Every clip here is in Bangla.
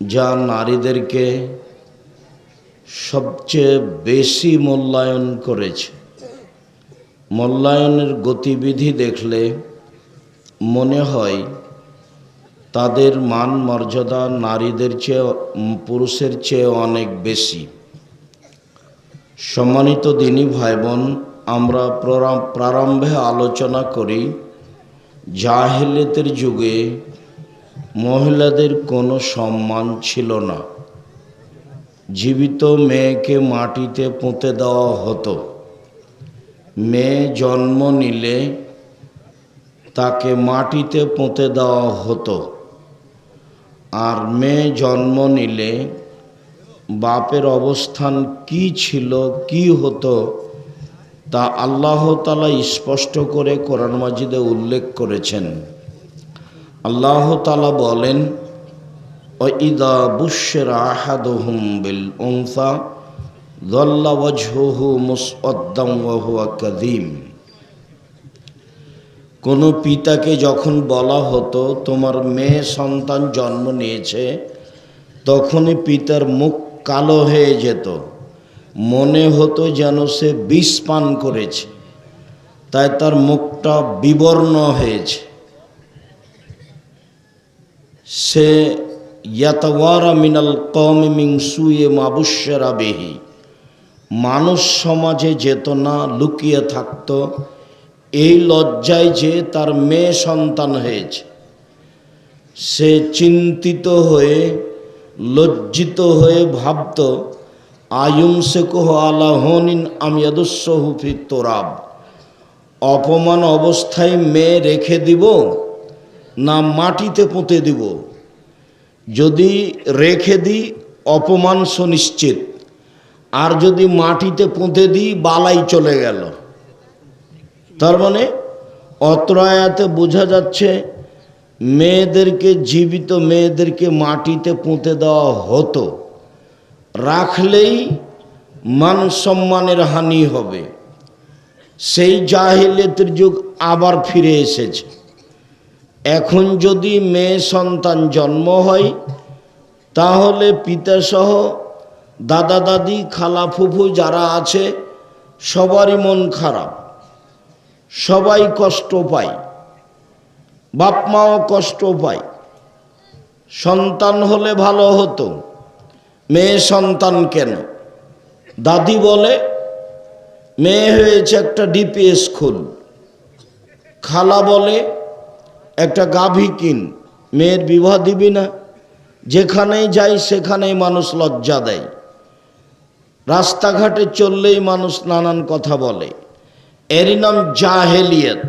যা নারীদেরকে সবচেয়ে বেশি মূল্যায়ন করেছে। মূল্যায়নের গতিবিধি দেখলে মনে হয় তাদের মান মর্যাদা নারীদের চেয়ে পুরুষের চেয়ে অনেক বেশি। সম্মানিত দিনী ভাই বোন, আমরা প্রারম্ভে আলোচনা করি জাহেলিয়াতের যুগে মহিলাদের কোনো সম্মান ছিল না। জীবিত মেয়েকে মাটিতে পুঁতে দেওয়া হতো। মেয়ে জন্ম নিলে তাকে মাটিতে পুঁতে দেওয়া হতো। আর মেয়ে জন্ম নিলে বাপের অবস্থান কি ছিল, কি হতো, তা আল্লাহ তাআলা স্পষ্ট করে কোরআন মাজিদে উল্লেখ করেছেন। আল্লাহ তাআলা বলেন, ওয়াইদা বুশিরা আহাদুহুম বিল উনসা যাল্লা ওয়াজহুহু মুসওয়াদ্দান ওয়া হুয়া কাযীম। কোনো পিতাকে যখন বলা হতো তোমার মেয়ে সন্তান জন্ম নিয়েছে, তখনই পিতার মুখ কালো হয়ে যেত, মনে হতো যেন সে বিষ পান করেছে, তাই তার মুখটা বিবর্ণ হয়েছে। সে ইয়াতাওয়ারা মিনাল কওমি মিন সুইয়ে মা বুশিরা বিহি, মানুষ সমাজে যেত না, লুকিয়ে থাকতো এই লজ্জায় যে তার মেয়ে সন্তান হয়েছে। সে চিন্তিত হয়ে লজ্জিত হয়ে ভাবত আয়ুমসিকুহু আলা হুনিন আম ইয়াদুসসুহু ফিত তুরাব, অপমান অবস্থায় মেয়ে রেখে দিব না মাটিতে পুঁতে দিব। যদি রেখে দিই অপমান সুনিশ্চিত, আর যদি মাটিতে পুঁতে দিই বালাই চলে গেল। তার মানে অত্র আয়াতে বোঝা যাচ্ছে মেয়েদেরকে, জীবিত মেয়েদেরকে মাটিতে পুঁতে দেওয়া হতো। রাখলেই মান সম্মানের হানি হবে। সেই জাহেলিয়াতের যুগ আবার ফিরে এসেছে। এখন যদি মেয়ে সন্তান জন্ম হয়, তাহলে পিতাসহ দাদা দাদি খালা ফুফু যারা আছে সবারই মন খারাপ, সবাই কষ্ট পায়, বাপ মাও কষ্ট পায়। সন্তান হলে ভালো হতো, মেয়ে সন্তান কেন? দাদি বলে মেয়ে হয়েছে একটা ডিপি স্কুল, খালা বলে একটা গাভী কিন, মেয়ের বিবাহ দিবি না? যেখানেই যাই সেখানেই মানুষ লজ্জা দেয়। রাস্তাঘাটে চললেই মানুষ নানান কথা বলে। এরই নাম জাহেলিয়াত,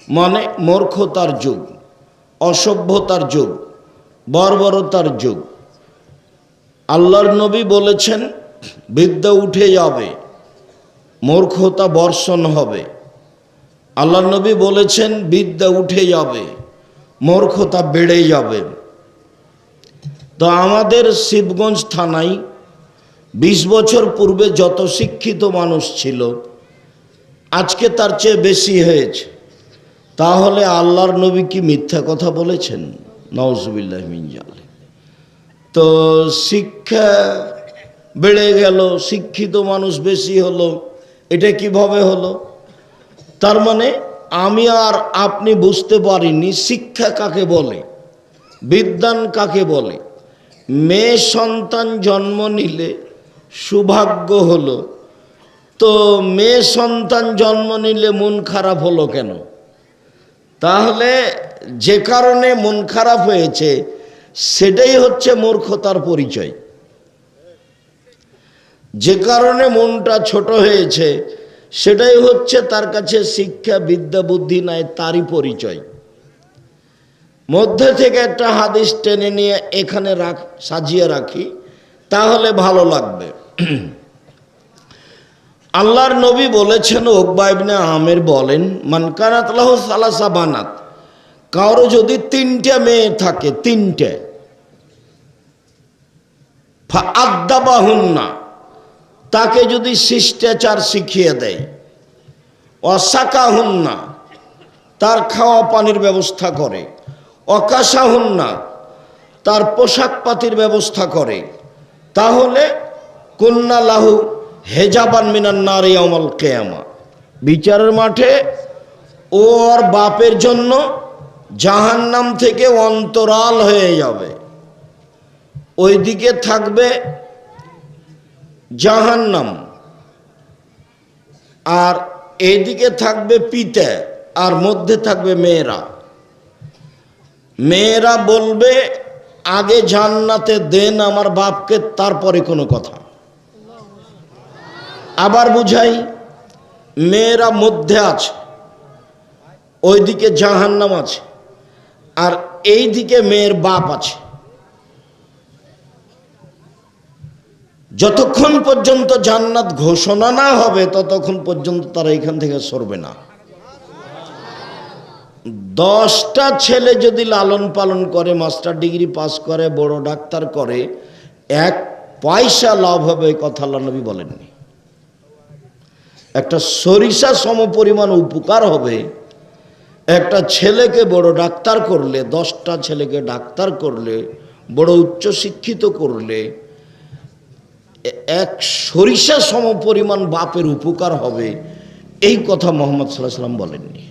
মানে মূর্খতার যুগ, অসভ্যতার যুগ, বর্বরতার যুগ। আল্লাহর নবী বলেছেন বিদ্যা উঠে যাবে, মূর্খতা বর্ষণ হবে। আল্লাহর নবী বলেছেন বিদ্যা উঠে যাবে, মূর্খতা বেড়ে যাবে। তো আমাদের শিবগঞ্জ থানায় 20 বছর পূর্বে যত শিক্ষিত মানুষ ছিল, আজকে তার চেয়ে বেশি হয়েছে। তাহলে আল্লাহর নবী কি মিথ্যা কথা বলেছেন? নাউজুবিল্লাহ মিন যালিক। তো শিক্ষা বেড়ে গেল, শিক্ষিত মানুষ বেশি হলো, এটা কিভাবে হলো? তার মানে আমি আর আপনি বুঝতে পারিনি শিক্ষা কাকে বলে, বিদ্যান কাকে বলে। মেয়ে সন্তান জন্ম নিলে সৌভাগ্য হলো, তো মেয়ে সন্তান জন্ম নিলে মন খারাপ হলো কেন? তাহলে যে কারণে মন খারাপ হয়েছে সেটাই হচ্ছে মূর্খতার পরিচয়। যে কারণে মনটা ছোট হয়েছে সেটাই হচ্ছে তার কাছে শিক্ষা বিদ্যা বুদ্ধি নাই, তারই পরিচয়। মধ্যে থেকে একটা হাদিস টেনে নিয়ে এখানে সাজিয়ে রাখি, তাহলে ভালো লাগবে। আল্লাহর নবী বলেছেন, উকবা ইবনে আমির বলেন, মান কানাত লাহু সালাসা বানাত, কারো যদি 3টে মেয়ে থাকে, 3টে, ফা আদ্দাবাহুন্না, তাকে যদি শিষ্টাচার শিখিয়ে দেয়, অসাকাহুন্না, তার খাওয়া পানির ব্যবস্থা করে, অকাশাহুন্না, তার পোশাক পাতির ব্যবস্থা করে, তাহলে কুন্না লাহু হেজাবান মিনান নার ইয়াউমাল কিয়ামা, বিচারের মাঠে ওর বাপের জন্য জাহান্নাম থেকে অন্তরাল হয়ে যাবে। ওইদিকে থাকবে জাহান্নাম, আর এইদিকে থাকবে পিতা, আর মধ্যে থাকবে মেয়েরা। মেয়েরা বলবে আগে জান্নাতে দেন আমার বাপকে, তারপরে কোনো কথা। আবার বুঝাই, মেয়েরা মধ্যে আছে, ওইদিকে জাহান্নাম আছে, আর এইদিকে মেয়ের বাপ আছে। যতক্ষণ পর্যন্ত জান্নাত ঘোষণা না হবে ততক্ষণ পর্যন্ত তারা এখান থেকে সরবে না। 10টা ছেলে যদি লালন পালন করে, মাস্টার ডিগ্রি পাস করে, বড় ডাক্তার করে, 1 পয়সা লাভ হবে এই কথা আল্লাহ নবী বলেননি। একটা সরিষা সমপরিমাণ উপকার হবে একটা ছেলেকে বড় ডাক্তার করলে, 10টা ছেলেকে ডাক্তার করলে, বড় উচ্চ শিক্ষিত করলে, 1 সরিষা সমপরিমাণ বাপের উপকার হবে, এই কথা মুহাম্মদ সাল্লাল্লাহু আলাইহি ওয়াসাল্লাম বলেননি।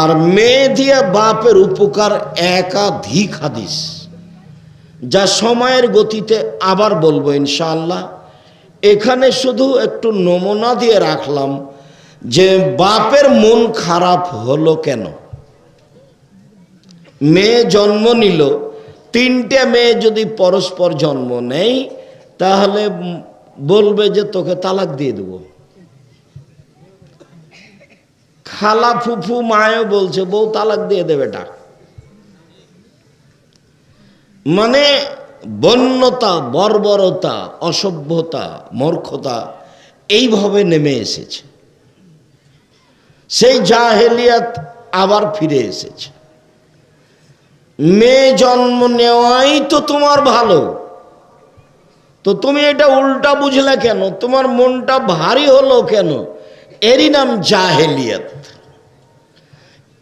আর মেয়ে দিয়ে বাপের উপকার একাধিক হাদিস, যা সময়ের গতিতে আবার বলবো ইনশাআল্লাহ। এখানে শুধু একটু নমুনা দিয়ে রাখলাম যে বাপের মন খারাপ হলো কেন। মেয়ে জন্ম নিল, 3টে মেয়ে যদি পরস্পর জন্ম নেয় তাহলে বলবে যে তোকে তালাক দিয়ে দেব। খালা ফুফু মায়ও বলছে বউ তালাক দিয়ে দেবে এটা। মানে বন্যতা, বর্বরতা, অসভ্যতা, মূর্খতা এইভাবে নেমে এসেছে। সেই জাহেলিয়াত আবার ফিরে এসেছে। মেয়ে জন্ম নেওয়াই তো তোমার ভালো, তো তুমি এটা উল্টা বুঝলে কেন? তোমার মনটা ভারী হলো কেন? এরই নাম জাহেলিয়াত।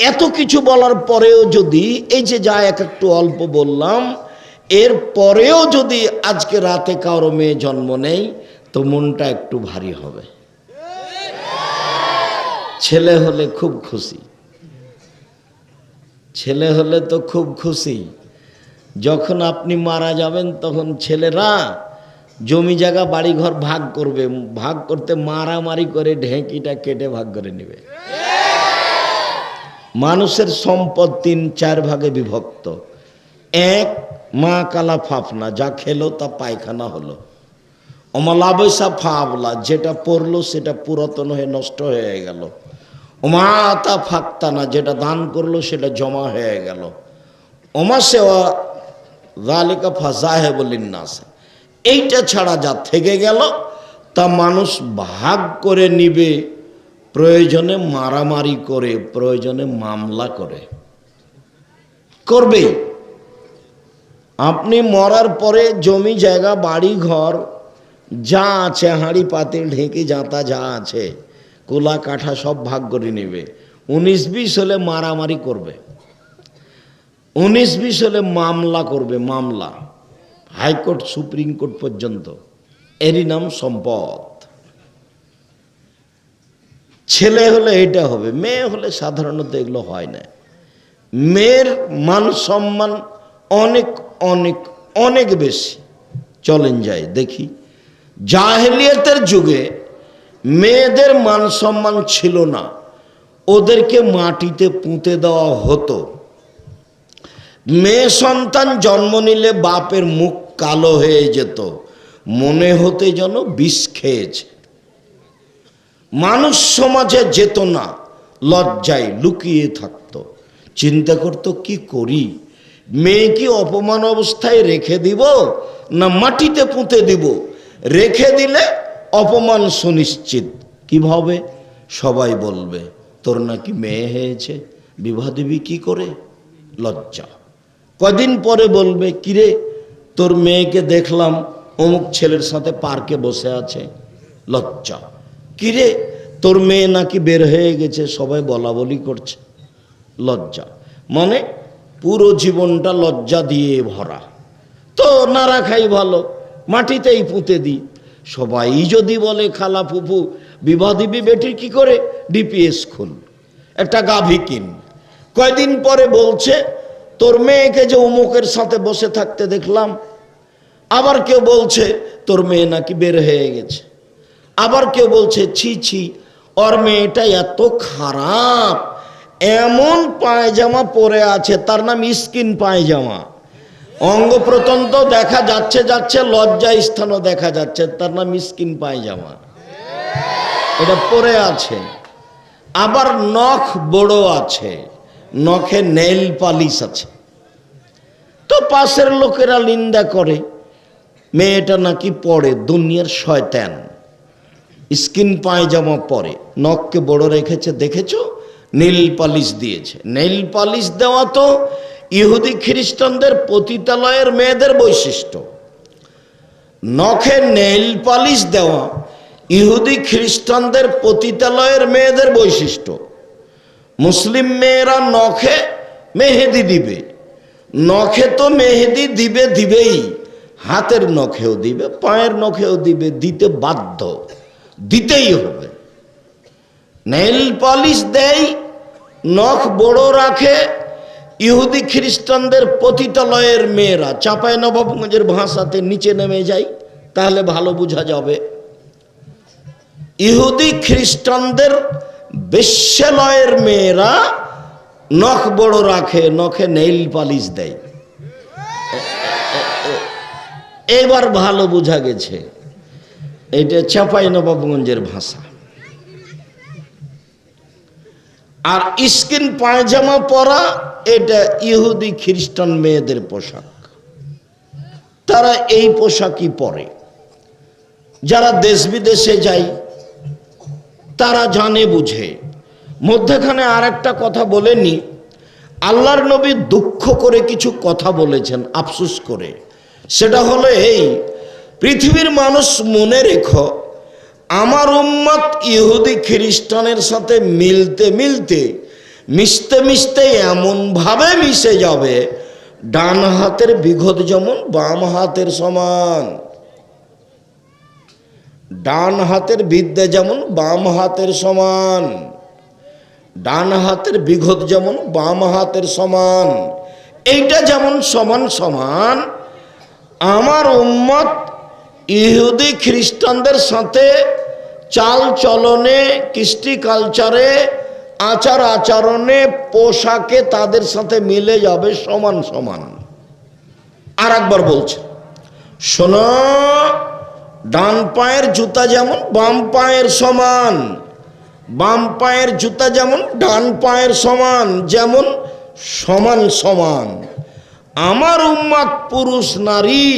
এত কিছু বলার পরেও যদি, এই যে যা একটু অল্প বললাম, এর পরেও যদি আজকে রাতে কারো মেয়ে জন্ম নেই তো মনটা একটু ভারী হবে। ছেলে হলে খুব খুশি, ছেলে হলে তো খুব খুশি। যখন আপনি মারা যাবেন তখন ছেলেরা জমি জায়গা বাড়িঘর ভাগ করবে, ভাগ করতে মারামারি করে ঢেঁকিটা কেটে ভাগ করে নেবে। মানুষের সম্পদ 3-4 ভাগে বিভক্ত। 1, মা কালা ফাফনা, যা খেলো তা পায়খানা হলো। অমালাবৈসা ফাবলা, যেটা পড়লো সেটা পুরাতন হয়ে নষ্ট হয়ে গেল। ওমাতা ফাক্তানা, যেটা দান করলো সেটা জমা হয়ে গেল। ওমা সেওয়া যালিকা ফাযাহিবুল লিন্নাস, এইটা ছাড়া যা থেকে গেল তা মানুষ ভাগ করে নিবে, প্রয়োজনে মারামারি করে, প্রয়োজনে মামলা করে, করবেই। আপনি মরার পরে জমি জায়গা বাড়ি ঘর যা আছে, হাঁড়ি পাতিল ঢেঁকি জাঁতা যা আছে, কোলা কাঠা সব ভাগ করে নেবে। 19-20 হলে মারামারি করবে, 19-20 হলে মামলা করবে, মামলা হাইকোর্ট সুপ্রিম কোর্ট পর্যন্ত। এরই নাম সম্পদ। ছেলে হলে এটা হবে, মেয়ে হলে সাধারণত এগুলো হয় না। মেয়ের মান সম্মান অনেক অনেক অনেক বেশি। চলেন যাই দেখি, জাহেলিয়াতের যুগে মেয়েদের মান সম্মান ছিল না, ওদেরকে মাটিতে পুঁতে দেওয়া হতো। মেয়ে সন্তান জন্ম নিলে বাপের মুখ কালো হয়ে যেত, মনে হতে যেন বিষ খেয়েছে। মানুষ সমাজে যেত না, লজ্জায় লুকিয়ে থাকতো, চিন্তা করতো কি করি, মেয়ে কি অপমান অবস্থায় রেখে দিব না মাটিতে পুঁতে দিব? রেখে দিলে অপমান সুনিশ্চিত। কিভাবে? সবাই বলবে তোর নাকি মেয়ে হয়েছে, বিবাহ দিবি কি করে? লজ্জা। কদিন পরে বলবে কিরে তোর মেয়েকে দেখলাম অমুক ছেলের সাথে পার্কে বসে আছে, লজ্জা। কিরে তোর মেয়ে নাকি বের হয়ে গেছে, সবাই বলা বলি করছে, লজ্জা। মানে পুরো জীবনটা লজ্জা দিয়ে ভরা। তো না রাখাই ভালো, মাটিতেই পুঁতে দিই। সবাই যদি বলে খালা ফুফু বিবাহ দিবি বেটির, কি করে? ডিপিএস খুল, একটা গাভী কিন। কয়দিন পরে বলছে তোর মেয়েকে যে অমুকের সাথে বসে থাকতে দেখলাম। আবার কেউ বলছে তোর মেয়ে নাকি বের হয়ে গেছে। আবার কেউ বলছে ছি ছি ওর মেয়েটা এত খারাপ, এমন পায়জামা পরে আছে, তার নাম স্কিন পায়জামা, অঙ্গ প্রত্যঙ্গ দেখা যাচ্ছে যাচ্ছে, লজ্জা স্থানও দেখা যাচ্ছে, তার নাম স্কিন পায়জামা, এটা পরে আছে। আবার নখ বড় আছে, নখে নেইল পালিশ আছে। তো পাশের লোকেরা নিন্দা করে মেয়েটা নাকি পরে দুনিয়ার শয়তান, স্কিন পায়জামা পরে, নখকে বড় রেখেছে, দেখেছো? নীল পালিশ দিয়েছে। নীল পালিশ দেওয়া তো ইহুদি খ্রিস্টানদের পতিতালয়ের মেয়েদের বৈশিষ্ট্য। নখে নেইল পালিশ দেওয়া ইহুদি খ্রিস্টানদের পতিতালয়ের মেয়েদের বৈশিষ্ট্য। মুসলিম মেয়েরা নখে মেহেদি দিবে, নখে তো মেহেদি দিবে দিবেই, হাতের নখেও দিবে, পায়ের নখেও দিবে, দিতে বাধ্য, দিতেই হবে। নেইল পালিশ দেয়, নখ বড় রাখে ইহুদি খ্রিস্টানদের পতিতালয়ের মেয়েরা। চাঁপাইনবাবগঞ্জের ভাষাতে নিচে নেমে যায়, তাহলে ভালো বোঝা যাবে। ইহুদি খ্রিস্টানদের বেশ্যালয়ের মেয়েরা নখ বড় রাখে, নখে নেইল পালিশ দেয়। এবার ভালো বোঝা গেছে, এটা চাঁপাইনবাবগঞ্জের ভাষা। আর স্কিন পায়জামা পরা এটা ইহুদি খ্রিস্টান মেয়েদের পোশাক, তারা এই পোশাকই পরে। যারা দেশ বিদেশে যায় তারা জানে বুঝে। মধ্যখানে আর একটা কথা বলেনি, আল্লাহর নবী দুঃখ করে কিছু কথা বলেছেন, আফসোস করে। সেটা হলো এই, পৃথিবীর মানুষ মনে রেখো, আমার উম্মত ইহুদি খ্রিস্টানের সাথে মিলতে মিলতে, মিশতে মিশতে এমনভাবে মিশে যাবে, ডান হাতের বিঘত যেমন বাম হাতের সমান, ডান হাতের বিদ্যা যেমন বাম হাতের সমান, ডান হাতের বিঘত যেমন বাম হাতের সমান, এইটা যেমন সমান সমান, আমার উম্মত ইহুদি খ্রিস্টানদের সাথে চাল চলনে, কৃষ্টি কালচারে, আচার আচরণে, পোশাকে তাদের সাথে মিলে যাবে সমান সমান। আর একবার বলছে, শোনো, ডান পায়ের জুতা যেমন বাম পায়ের সমান, বাম পায়ের জুতা যেমন ডান পায়ের সমান, যেমন সমান সমান আমার উম্মত পুরুষ নারী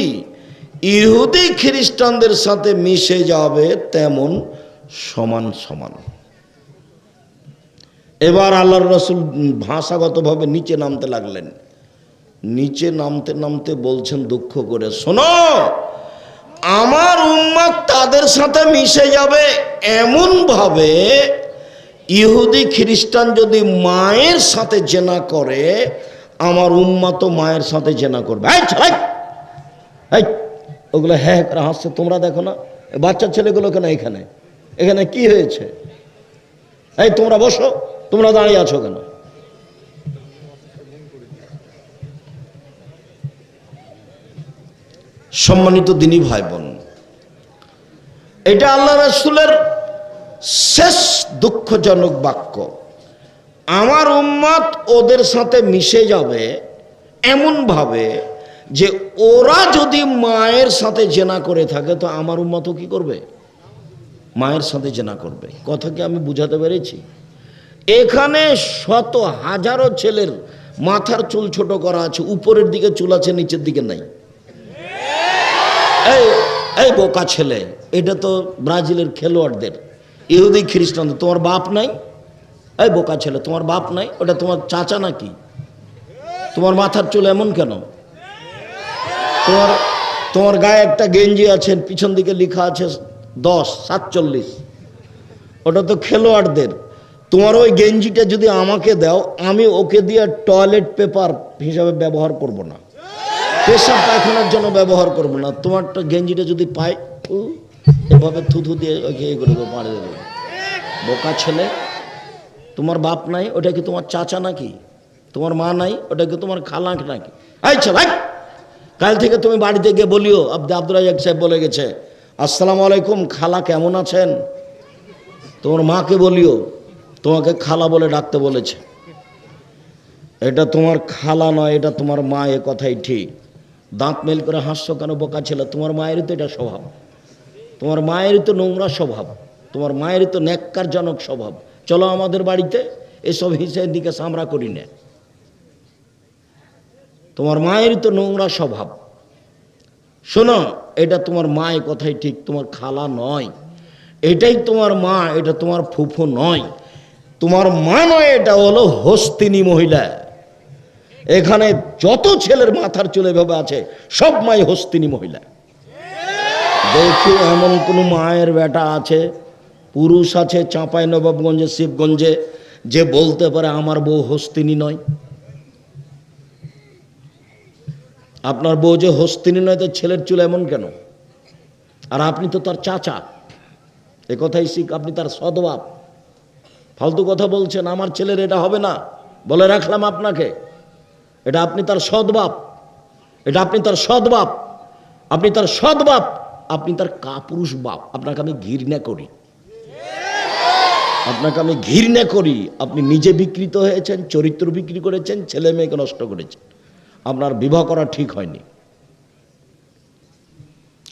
ইহুদি খ্রিস্টানদের সাথে মিশে যাবে তেমন সমান সমান। এবার আল্লাহর রাসূল ভাষাগতভাবে নিচে নামতে লাগলেন। নিচে নামতে নামতে বলছেন দুঃখ করে, শোনো, আমার উম্মত তাদের সাথে মিশে যাবে এমন ভাবে, ইহুদি খ্রিস্টান যদি মায়ের সাথে জেনা করে, আমার উম্মত তো মায়ের সাথে জেনা করবে। ওগুলো হ্যাঁ করে হাসছে, তোমরা দেখো না বাচ্চা ছেলেগুলো কেন এখানে, এখানে কি হয়েছে? এই তোমরা বসো, তোমরা দাঁড়িয়ে আছো কেন? সম্মানিত দিনী ভাই বোন, এটা আল্লাহ রাসূলের শেষ দুঃখজনক বাক্য। আমার উম্মত ওদের সাথে মিশে যাবে এমন ভাবে যে ওরা যদি মায়ের সাথে জেনা করে থাকে, তো আমার উম্মতও কি করবে? মায়ের সাথে জেনা করবে। কথা কি আমি বুঝাতে পেরেছি? এখানে শত হাজারো ছেলের মাথার চুল ছোট করা আছে, উপরের দিকে চুল আছে, নিচের দিকে নাই। এই বোকা ছেলে, এটা তো ব্রাজিলের খেলোয়াড়দের, ইহুদি খ্রিস্টানদের। তোমার বাপ নাই? এই বোকা ছেলে, তোমার বাপ নাই? ওটা তোমার চাচা নাকি? তোমার মাথার চুল এমন কেন? তোমার গায়ে একটা গেঞ্জি আছে, পিছন দিকে লেখা আছে 10 47, ওটা তো খেলোয়াড়দের। তোমার ওই গেঞ্জিটা যদি আমাকে দাও, আমি ওকে দিয়ে টয়লেট পেপার হিসাবে ব্যবহার করব না, পেশাব পায়খানার জন্য ব্যবহার করব না। তোমারটা গেঞ্জিটা যদি পাই, এভাবে থুথু দিয়ে ওকে এ করে মারে দেবে। বোকা ছেলে, তোমার বাপ নাই, ওটা কি তোমার চাচা নাকি? তোমার মা নাই, ওটা কি তোমার খালা নাকি? আচ্ছা ভাই, কাল থেকে তুমি বাড়িতে গিয়ে বলিও আব্দুল রাজ্জাক সাহেব বলে গেছে, আসসালামু আলাইকুম খালা, কেমন আছেন? তোমার মাকে বলিও তোমাকে খালা বলে ডাকতে বলেছে। এটা তোমার খালা নয়, এটা তোমার মা, এ কথাই ঠিক। দাঁত মেল করে হাসছো কেন বোকা ছেলে? তোমার মায়েরই তো এটা স্বভাব, তোমার মায়েরই তো নোংরা স্বভাব, তোমার মায়েরই তো ন্যাক্কারজনক স্বভাব। চলো আমাদের বাড়িতে, এসব হিসেবের দিকে আমরা করি না। তোমার মায়েরই তো নোংরা স্বভাব। শোনো, এটা তোমার মা, এ কথাই ঠিক, তোমার খালা নয়, এটাই তোমার মা, এটা তোমার ফুফু নয়। তোমার মা নয়, এটা হলো হস্তিনী মহিলা। এখানে যত ছেলের মাথার চুল এভাবে আছে, সব মাই হস্তিনী মহিলা। দেখি এমন কোন মায়ের বেটা আছে, পুরুষ আছে চাঁপাইনবাবগঞ্জে, শিবগঞ্জে, যে বলতে পারে আমার বউ হস্তিনী নয়? আপনার বউ যে হস্তিনী নয়, তো ছেলের চুল এমন কেন? আর আপনি তো তার চাচা, এ কথাই শিখ, আপনি তার সদবাপ। ফালতু কথা বলছেন, আমার ছেলের এটা হবে না, বলে রাখলাম আপনাকে। এটা আপনি তার সদবাপ, এটা আপনি তার সদবাপ, আপনি তার সদবাপ, আপনি তার কাপুরুষ বাপ। আপনাকে আমি ঘৃণা করি, আপনাকে আমি ঘৃণা করি। আপনি নিজে বিকৃত হয়েছেন, চরিত্র বিক্রি করেছেন, ছেলে মেয়েকে নষ্ট করেছেন। আপনার বিবাহ করা ঠিক হয়নি।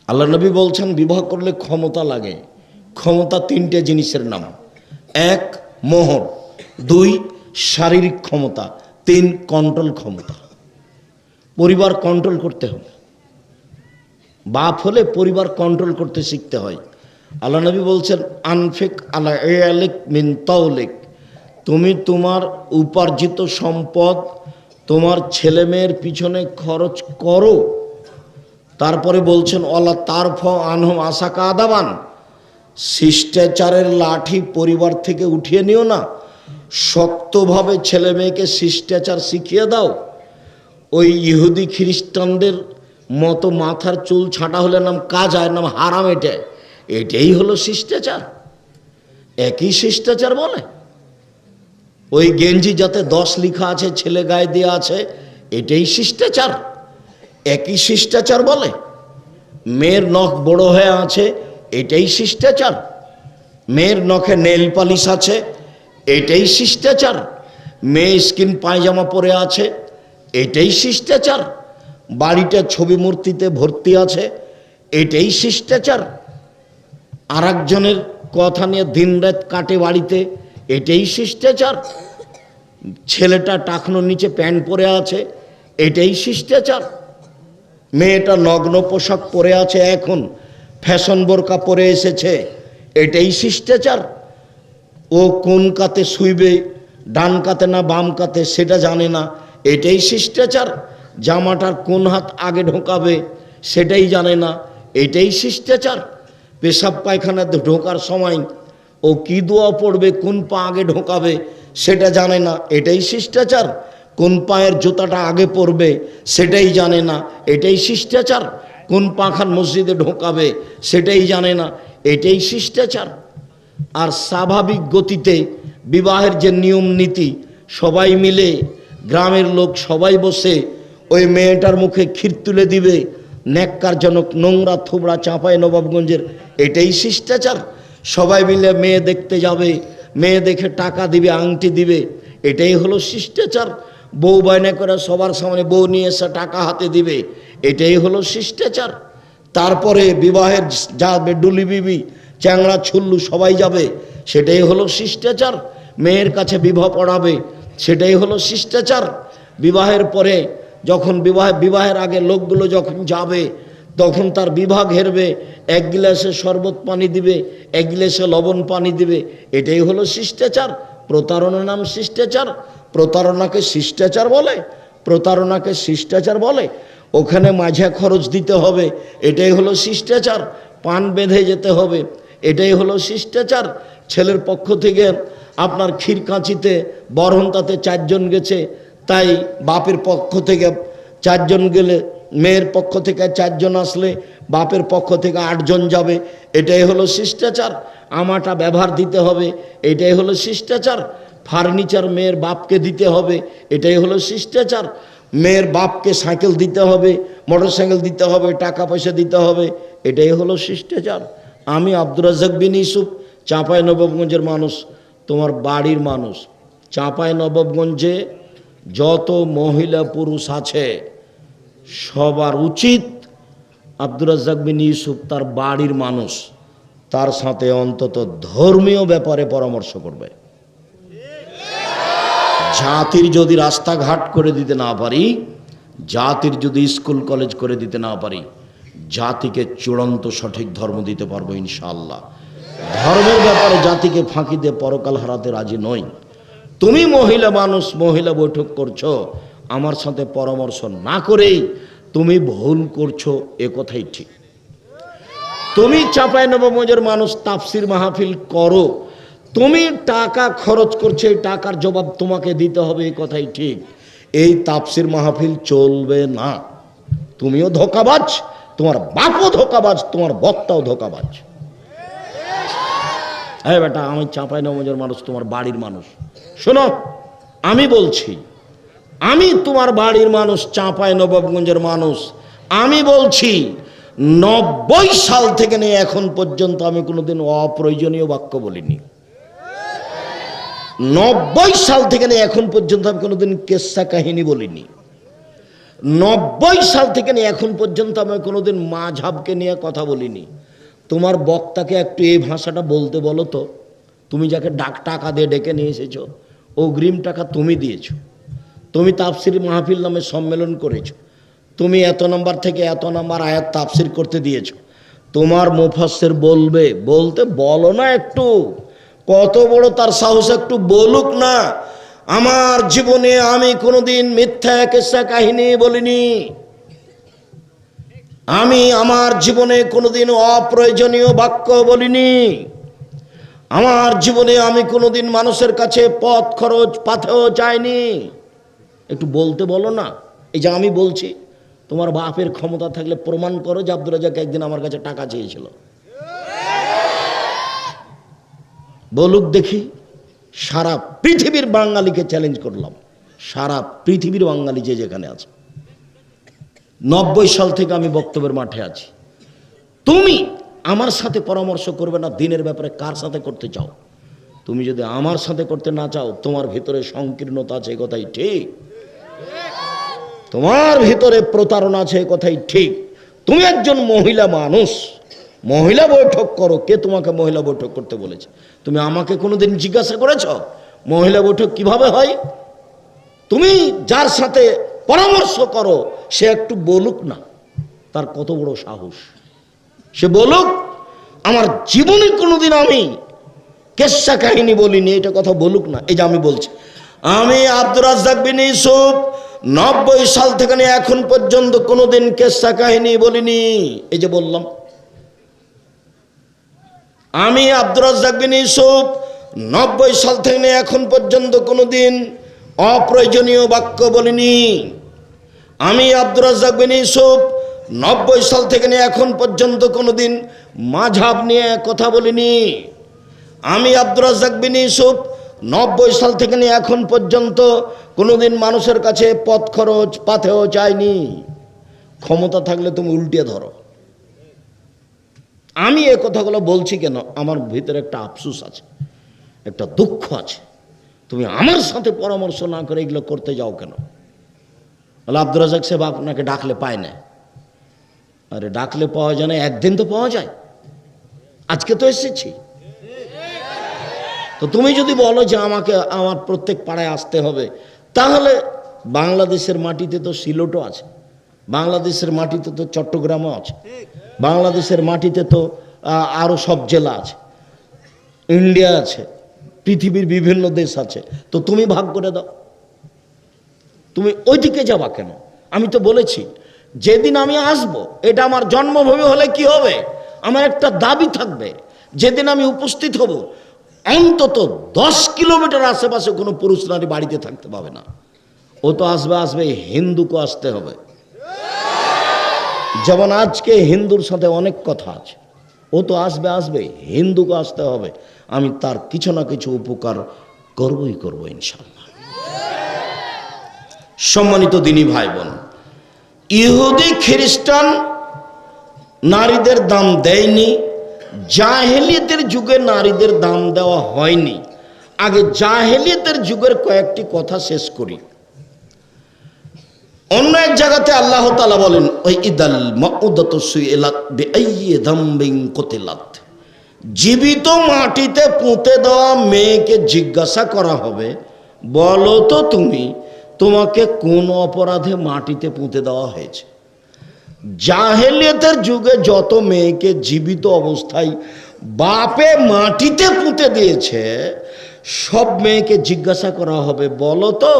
আল্লাহ নবী বলছেন বিবাহ করলে ক্ষমতা লাগে। ক্ষমতা তিনটে জিনিসের নাম: এক মোহর, দুই শারীরিক ক্ষমতা, তিন কন্ট্রোল ক্ষমতা। পরিবার কন্ট্রোল করতে হবে। বাপ হলে পরিবার কন্ট্রোল করতে শিখতে হয়। আল্লাহ নবী বলছেন আনফিক আলা ইয়ালিক মিন তাওলিক, তুমি তোমার উপার্জিত সম্পদ তোমার ছেলে মেয়ের পিছনে খরচ করো। তারপরে বলছেন অলা তারফ আনহুম আসাকা আদাবান, শিষ্টাচারের লাঠি পরিবার থেকে উঠিয়ে নিও না, শক্তভাবে ছেলে মেয়েকে শিষ্টাচার শিখিয়ে দাও। ওই ইহুদি খ্রিস্টানদের মতো মাথার চুল ছাঁটা হলে নাম কাজ, আর নাম হারাম। এটাই হলো শিষ্টাচার, একই শিষ্টাচার বলে। ওই গেঞ্জি যাতে 10 লেখা আছে, ছেলে গায়ে দেওয়া আছে, এটাই শিষ্টাচার, একই শিষ্টাচার বলে। মেয়ের নখ বড় হয়ে আছে, এটাই শিষ্টাচার। মেয়ের নখে নেল পালিশ আছে, এটাই শিষ্টাচার। মেয়ে স্কিন পায়জামা পরে আছে, এটাই শিষ্টাচার। বাড়িটা ছবি মূর্তিতে ভর্তি আছে, এটাই শিষ্টাচার। আর একজনের কথা নিয়ে দিনরাত কাটে বাড়িতে, এটাই শিষ্টাচার। ছেলেটা টাকনোর নিচে প্যান্ট পরে আছে, এটাই শিষ্টাচার। মেয়েটা নগ্ন পোশাক পরে আছে, এখন ফ্যাশন বোরকা পরে এসেছে, এটাই শিষ্টাচার। ও কোন কাতে শুইবে, ডান কাতে না বাম কাতে, সেটা জানে না, এটাই শিষ্টাচার। জামাটার কোন হাত আগে ঢোকাবে সেটাই জানে না, এটাই শিষ্টাচার। পেশাব পায়খানাতে ঢোকার সময় ও কি দোয়া পড়বে, কোন পা আগে ঢোকাবে সেটা জানে না, এটাই শিষ্টাচার। কোন পায়ের জুতাটা আগে পড়বে সেটাই জানে না, এটাই শিষ্টাচার। কোন পাখান মসজিদে ঢোকাবে সেটাই জানে না, এটাই শিষ্টাচার। আর স্বাভাবিক গতিতে বিবাহের যে নিয়ম নীতি, সবাই মিলে গ্রামের লোক সবাই বসে ওই মেয়েটার মুখে ক্ষীর তুলে দিবে, ন্যাক্কারজনক নোংরা থোবড়া চাঁপাইনবাবগঞ্জের, এটাই শিষ্টাচার। সবাই মিলে মেয়ে দেখতে যাবে, মেয়ে দেখে টাকা দিবে, আংটি দিবে, এটাই হলো শিষ্টাচার। বউ বায়না করে সবার সামনে বউ নিয়ে এসে টাকা হাতে দিবে, এটাই হলো শিষ্টাচার। তারপরে বিবাহের যাবে ডুলি বিবি, চ্যাংড়া ছুল্লু সবাই যাবে, সেটাই হলো শিষ্টাচার। মেয়ের কাছে বিবাহ পড়াবে, সেটাই হলো শিষ্টাচার। বিবাহের পরে যখন বিবাহের আগে লোকগুলো যখন যাবে, তখন তার বিবাহ ঘেরবে, 1 গিলাসে শরবত পানি দিবে, 1 গিলাসে লবণ পানি দিবে, এটাই হলো শিষ্টাচার। প্রতারণার নাম শিষ্টাচার। প্রতারণাকে শিষ্টাচার বলে, প্রতারণাকে শিষ্টাচার বলে। ওখানে মাঝে খরচ দিতে হবে, এটাই হলো শিষ্টাচার। পান বেঁধে যেতে হবে, এটাই হলো শিষ্টাচার। ছেলের পক্ষ থেকে আপনার ক্ষীরকাঁচিতে বরহন্তাতে 4 জন গেছে, তাই বাপের পক্ষ থেকে 4 জন গেলে, মেয়ের পক্ষ থেকে 4 জন আসলে বাপের পক্ষ থেকে 8 জন যাবে, এটাই হলো শিষ্টাচার। আমাটা ব্যবহার দিতে হবে, এটাই হলো শিষ্টাচার। ফার্নিচার মেয়ের বাপকে দিতে হবে, এটাই হলো শিষ্টাচার। মেয়ের বাপকে সাইকেল দিতে হবে, মোটর সাইকেল দিতে হবে, টাকা পয়সা দিতে হবে, এটাই হলো শিষ্টাচার। আমি আব্দুর রাজ্জাক বিন ইউসুফ, চাঁপাইনবাবগঞ্জের মানুষ, তোমার বাড়ির মানুষ। চাঁপাইনবাবগঞ্জে যত মহিলা পুরুষ আছে সবার উচিত আব্দুর রাজ্জাক বিন ইউসুফ তার বাড়ির মানুষ, তার সাথে অন্তত ধর্মীয় ব্যাপারে পরামর্শ করবে। জাতির যদি রাস্তাঘাট করে দিতে না পারি, জাতির যদি স্কুল কলেজ করে দিতে না পারি, জাতিকে চূড়ান্ত সঠিক ধর্ম দিতে পারবো ইনশাআল্লাহ। ধর্মের ব্যাপারে জাতিকে ফাঁকি দিয়ে পরকাল হারাতে রাজি নই। তুমি মহিলা মানুষ, মহিলা বৈঠক করছো, আমার সাথে পরামর্শ না করেই তুমি ভুল করছো, এ কথাই ঠিক। তুমি চাঁপাইনবাবগঞ্জের মানুষ, তাফসির মাহফিল করো, তুমি টাকা খরচ করছো, এই টাকার জবাব তোমাকে দিতে হবে, এই কথাই ঠিক। এই তাফসির মাহফিল চলবে না। তুমিও ধোঁকাবাজ, তোমার বাপও ধোঁকাবাজ, তোমার বক্তাও ধোঁকাবাজ। হ্যাঁ বেটা, আমি চাঁপাইনবাবগঞ্জের মানুষ, তোমার বাড়ির মানুষ। শোনো, আমি বলছি, আমি তোমার বাড়ির মানুষ, চাঁপাইনবাবগঞ্জের মানুষ। আমি বলছি 90 সাল থেকে নিয়ে এখন পর্যন্ত আমি কোনোদিন অপ্রয়োজনীয় বাক্য বলিনি। 90 সাল থেকে নিয়ে এখন পর্যন্ত আমি কোনোদিন কেসা কাহিনী বলিনি। 90 সাল থেকে নিয়ে এখন পর্যন্ত আমি কোনোদিন মাঝহাবকে নিয়ে কথা বলিনি। তোমার বক্তাকে একটু এই ভাষাটা বলতে বলো তো। তুমি যাকে টাকা দিয়ে ডেকে নিয়ে এসেছো, অগ্রিম টাকা তুমি দিয়েছো। তুমি তাফসির মাহফিল নামে সম্মেলন করেছো, তুমি এত নাম্বার থেকে এত নাম্বার আয়াত তাফসির করতে দিয়েছো। তোমার মুফাসসির বলবে, বলতে বলো না একটু, কত বড় তার সাহস, একটু বলুক না। আমার জীবনে আমি কোনোদিন মিথ্যা কিসসা কাহিনী বলিনি। আমি আমার জীবনে কোনোদিন অপ্রয়োজনীয় বাক্য বলিনি। আমার জীবনে আমি কোনোদিন মানুষের কাছে পথ খরচ পাথেও চাইনি। একটু বলতে বলো না। এই যে আমি বলছি, তোমার বাপের ক্ষমতা থাকলে প্রমাণ করো যে আব্দুর রাজ্জাক একদিন আমার কাছে টাকা চেয়েছিল। বলুক দেখি। সারা পৃথিবীর বাঙালিকে চ্যালেঞ্জ করলাম, সারা পৃথিবীর বাঙালি যে যেখানে আছে। 90 সাল থেকে আমি বক্তব্যের মাঠে আছি। তুমি আমার সাথে পরামর্শ করবে না দিনের ব্যাপারে, কার সাথে করতে চাও? তুমি যদি আমার সাথে করতে না চাও, তোমার ভিতরে সংকীর্ণতা আছে, এই কথাই ঠিক। তোমার ভিতরে প্রতারণা আছে, এই কথাই ঠিক। তুমি একজন মহিলা মানুষ, মহিলা বৈঠক করো। কে তোমাকে মহিলা বৈঠক করতে বলেছে? তুমি আমাকে কোনোদিন জিজ্ঞাসা করেছ মহিলা বৈঠক কিভাবে হয়? তুমি যার সাথে পরামর্শ করো সে একটু বলুক না, তার কত বড় সাহস, সে বলুক। আমার জীবনে কোনোদিন আমি কেসা কাহিনী বলিনি, এটা কথা বলুক না। এই যে আমি বলছি, আমি আব্দুর রাজ্জাক বিন ইউসুফ 90 সাল থেকে নিয়ে এখন পর্যন্ত কোনোদিন কেসা কাহিনী বলিনি। এই যে বললাম, আমি আব্দুর রাজ্জাক বিন ইউসুফ 90 সাল থেকে নিয়ে এখন পর্যন্ত কোনোদিন অপ্রয়োজনীয় বাক্য বলিনি। আমি আব্দুর রাজ্জাক বিন ইউসুফ 90 সাল থেকে নিয়ে এখন পর্যন্ত কোনোদিন মাঝহাব নিয়ে কথা বলিনি। আমি আব্দুর রাজ্জাক বিন ইউসুফ 90 সাল থেকে নিয়ে এখন পর্যন্ত কোনোদিন মানুষের কাছে পথ খরচ পাথেও চাইনি। ক্ষমতা থাকলে তুমি উল্টিয়ে ধরো। আমি এই কথাগুলো বলছি কেন? আমার ভিতরে একটা আফসোস আছে, একটা দুঃখ আছে। তুমি আমার সাথে পরামর্শ না করে এগুলো করতে যাও কেন? বলে আব্দুর রাজ্জাক সাহেব আপনাকে ডাকলে পায় না। আরে ডাকলে পাওয়া যায় না, একদিন তো পাওয়া যায়। আজকে তো এসেছি। তো তুমি যদি বলো যে আমাকে আমার প্রত্যেক পাড়ায় আসতে হবে, তাহলে বাংলাদেশের মাটিতে তো সিলেটও আছে, বাংলাদেশের মাটিতে তো চট্টগ্রামও আছে, বাংলাদেশের মাটিতে তো আরও সব জেলা আছে, ইন্ডিয়া আছে, পৃথিবীর বিভিন্ন দেশ আছে। তো তুমি ভাগ করে দাও। তুমি ওইদিকে যাবা কেন? আমি তো বলেছি যেদিন আমি আসব, এটা আমার জন্মভূমি হলে কি হবে, আমার একটা দাবি থাকবে। যেদিন আমি উপস্থিত হব, অন্তত 10 কিলোমিটার আশেপাশে কোনো পুরুষ নারী বাড়িতে থাকতে পাবে না। ও তো আসবে হিন্দুকে আসতে হবে। যেমন আজকে হিন্দুর সাথে অনেক কথা আছে, ও তো আসবে হিন্দুকে আসতে হবে। আমি তার কিছু না কিছু উপকার করবই করব ইনশাআল্লাহ। সম্মানিত দিনী ভাই বোন, ইহুদি খ্রিস্টান নারীদের দাম দেয়নি, জাহেলিয়াতের যুগে নারীদের দাম দেওয়া হয়নি। আগে জাহেলিয়াতের যুগের কয়েকটি কথা শেষ করি। অন্য এক জায়গাতে আল্লাহ তাআলা বলেন, ওই ইদাল মাউদাতু সুইলাত বিআইয়ি যামবিন কুতিলাত, জীবিত মাটিতে পুঁতে দেওয়া মেয়েকে জিজ্ঞাসা করা হবে, বলো তো তোমাকে কোন অপরাধে মাটিতে পুঁতে দেওয়া হয়েছে। জাহেলিয়াতের যুগে যত মেয়েকে জীবিত অবস্থায় বাপে মাটিতে পুঁতে দিয়েছে, সব মেয়েকে জিজ্ঞাসা করা হবে, বলো তো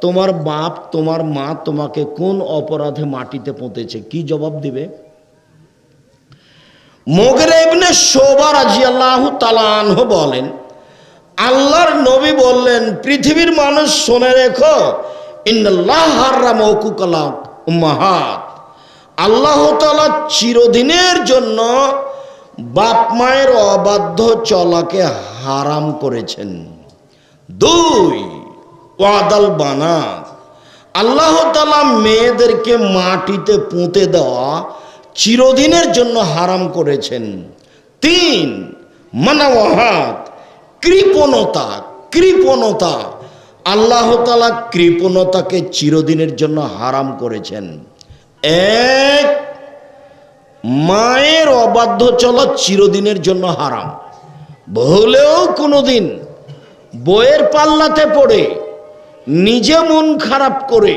তোমার বাপ তোমার মা তোমাকে কোন অপরাধে মাটিতে পুঁতেছে। কি জবাব দিবে? মুগিরা ইবনে শুবা রাদিয়াল্লাহু তাআলা আনহু বলেন, আল্লাহর নবী বললেন, পৃথিবীর মানুষ শুনে রেখো, ইন্নাল্লাহ হারামা উকুকাল উম্মাহাত, আল্লাহ তাআলা চিরদিনের জন্য বাপ মায়ের অবাধ্য চলাকে হারাম করেছেন। 2 ওয়াদাল বানাত, আল্লাহ তাআলা মেয়েদেরকে মাটিতে পুঁতে দেওয়া চিরদিনের জন্য হারাম করেছেন। 3 মানাওয়াহাত, কৃপণতা, আল্লাহ তাআলা কৃপণতাকে চিরদিনের জন্য হারাম করেছেন। 1 মায়ের অবাধ্য চলা চিরদিনের জন্য হারাম। ভুলেও কোনোদিন বইয়ের পাল্লাতে পড়ে নিজে মন খারাপ করে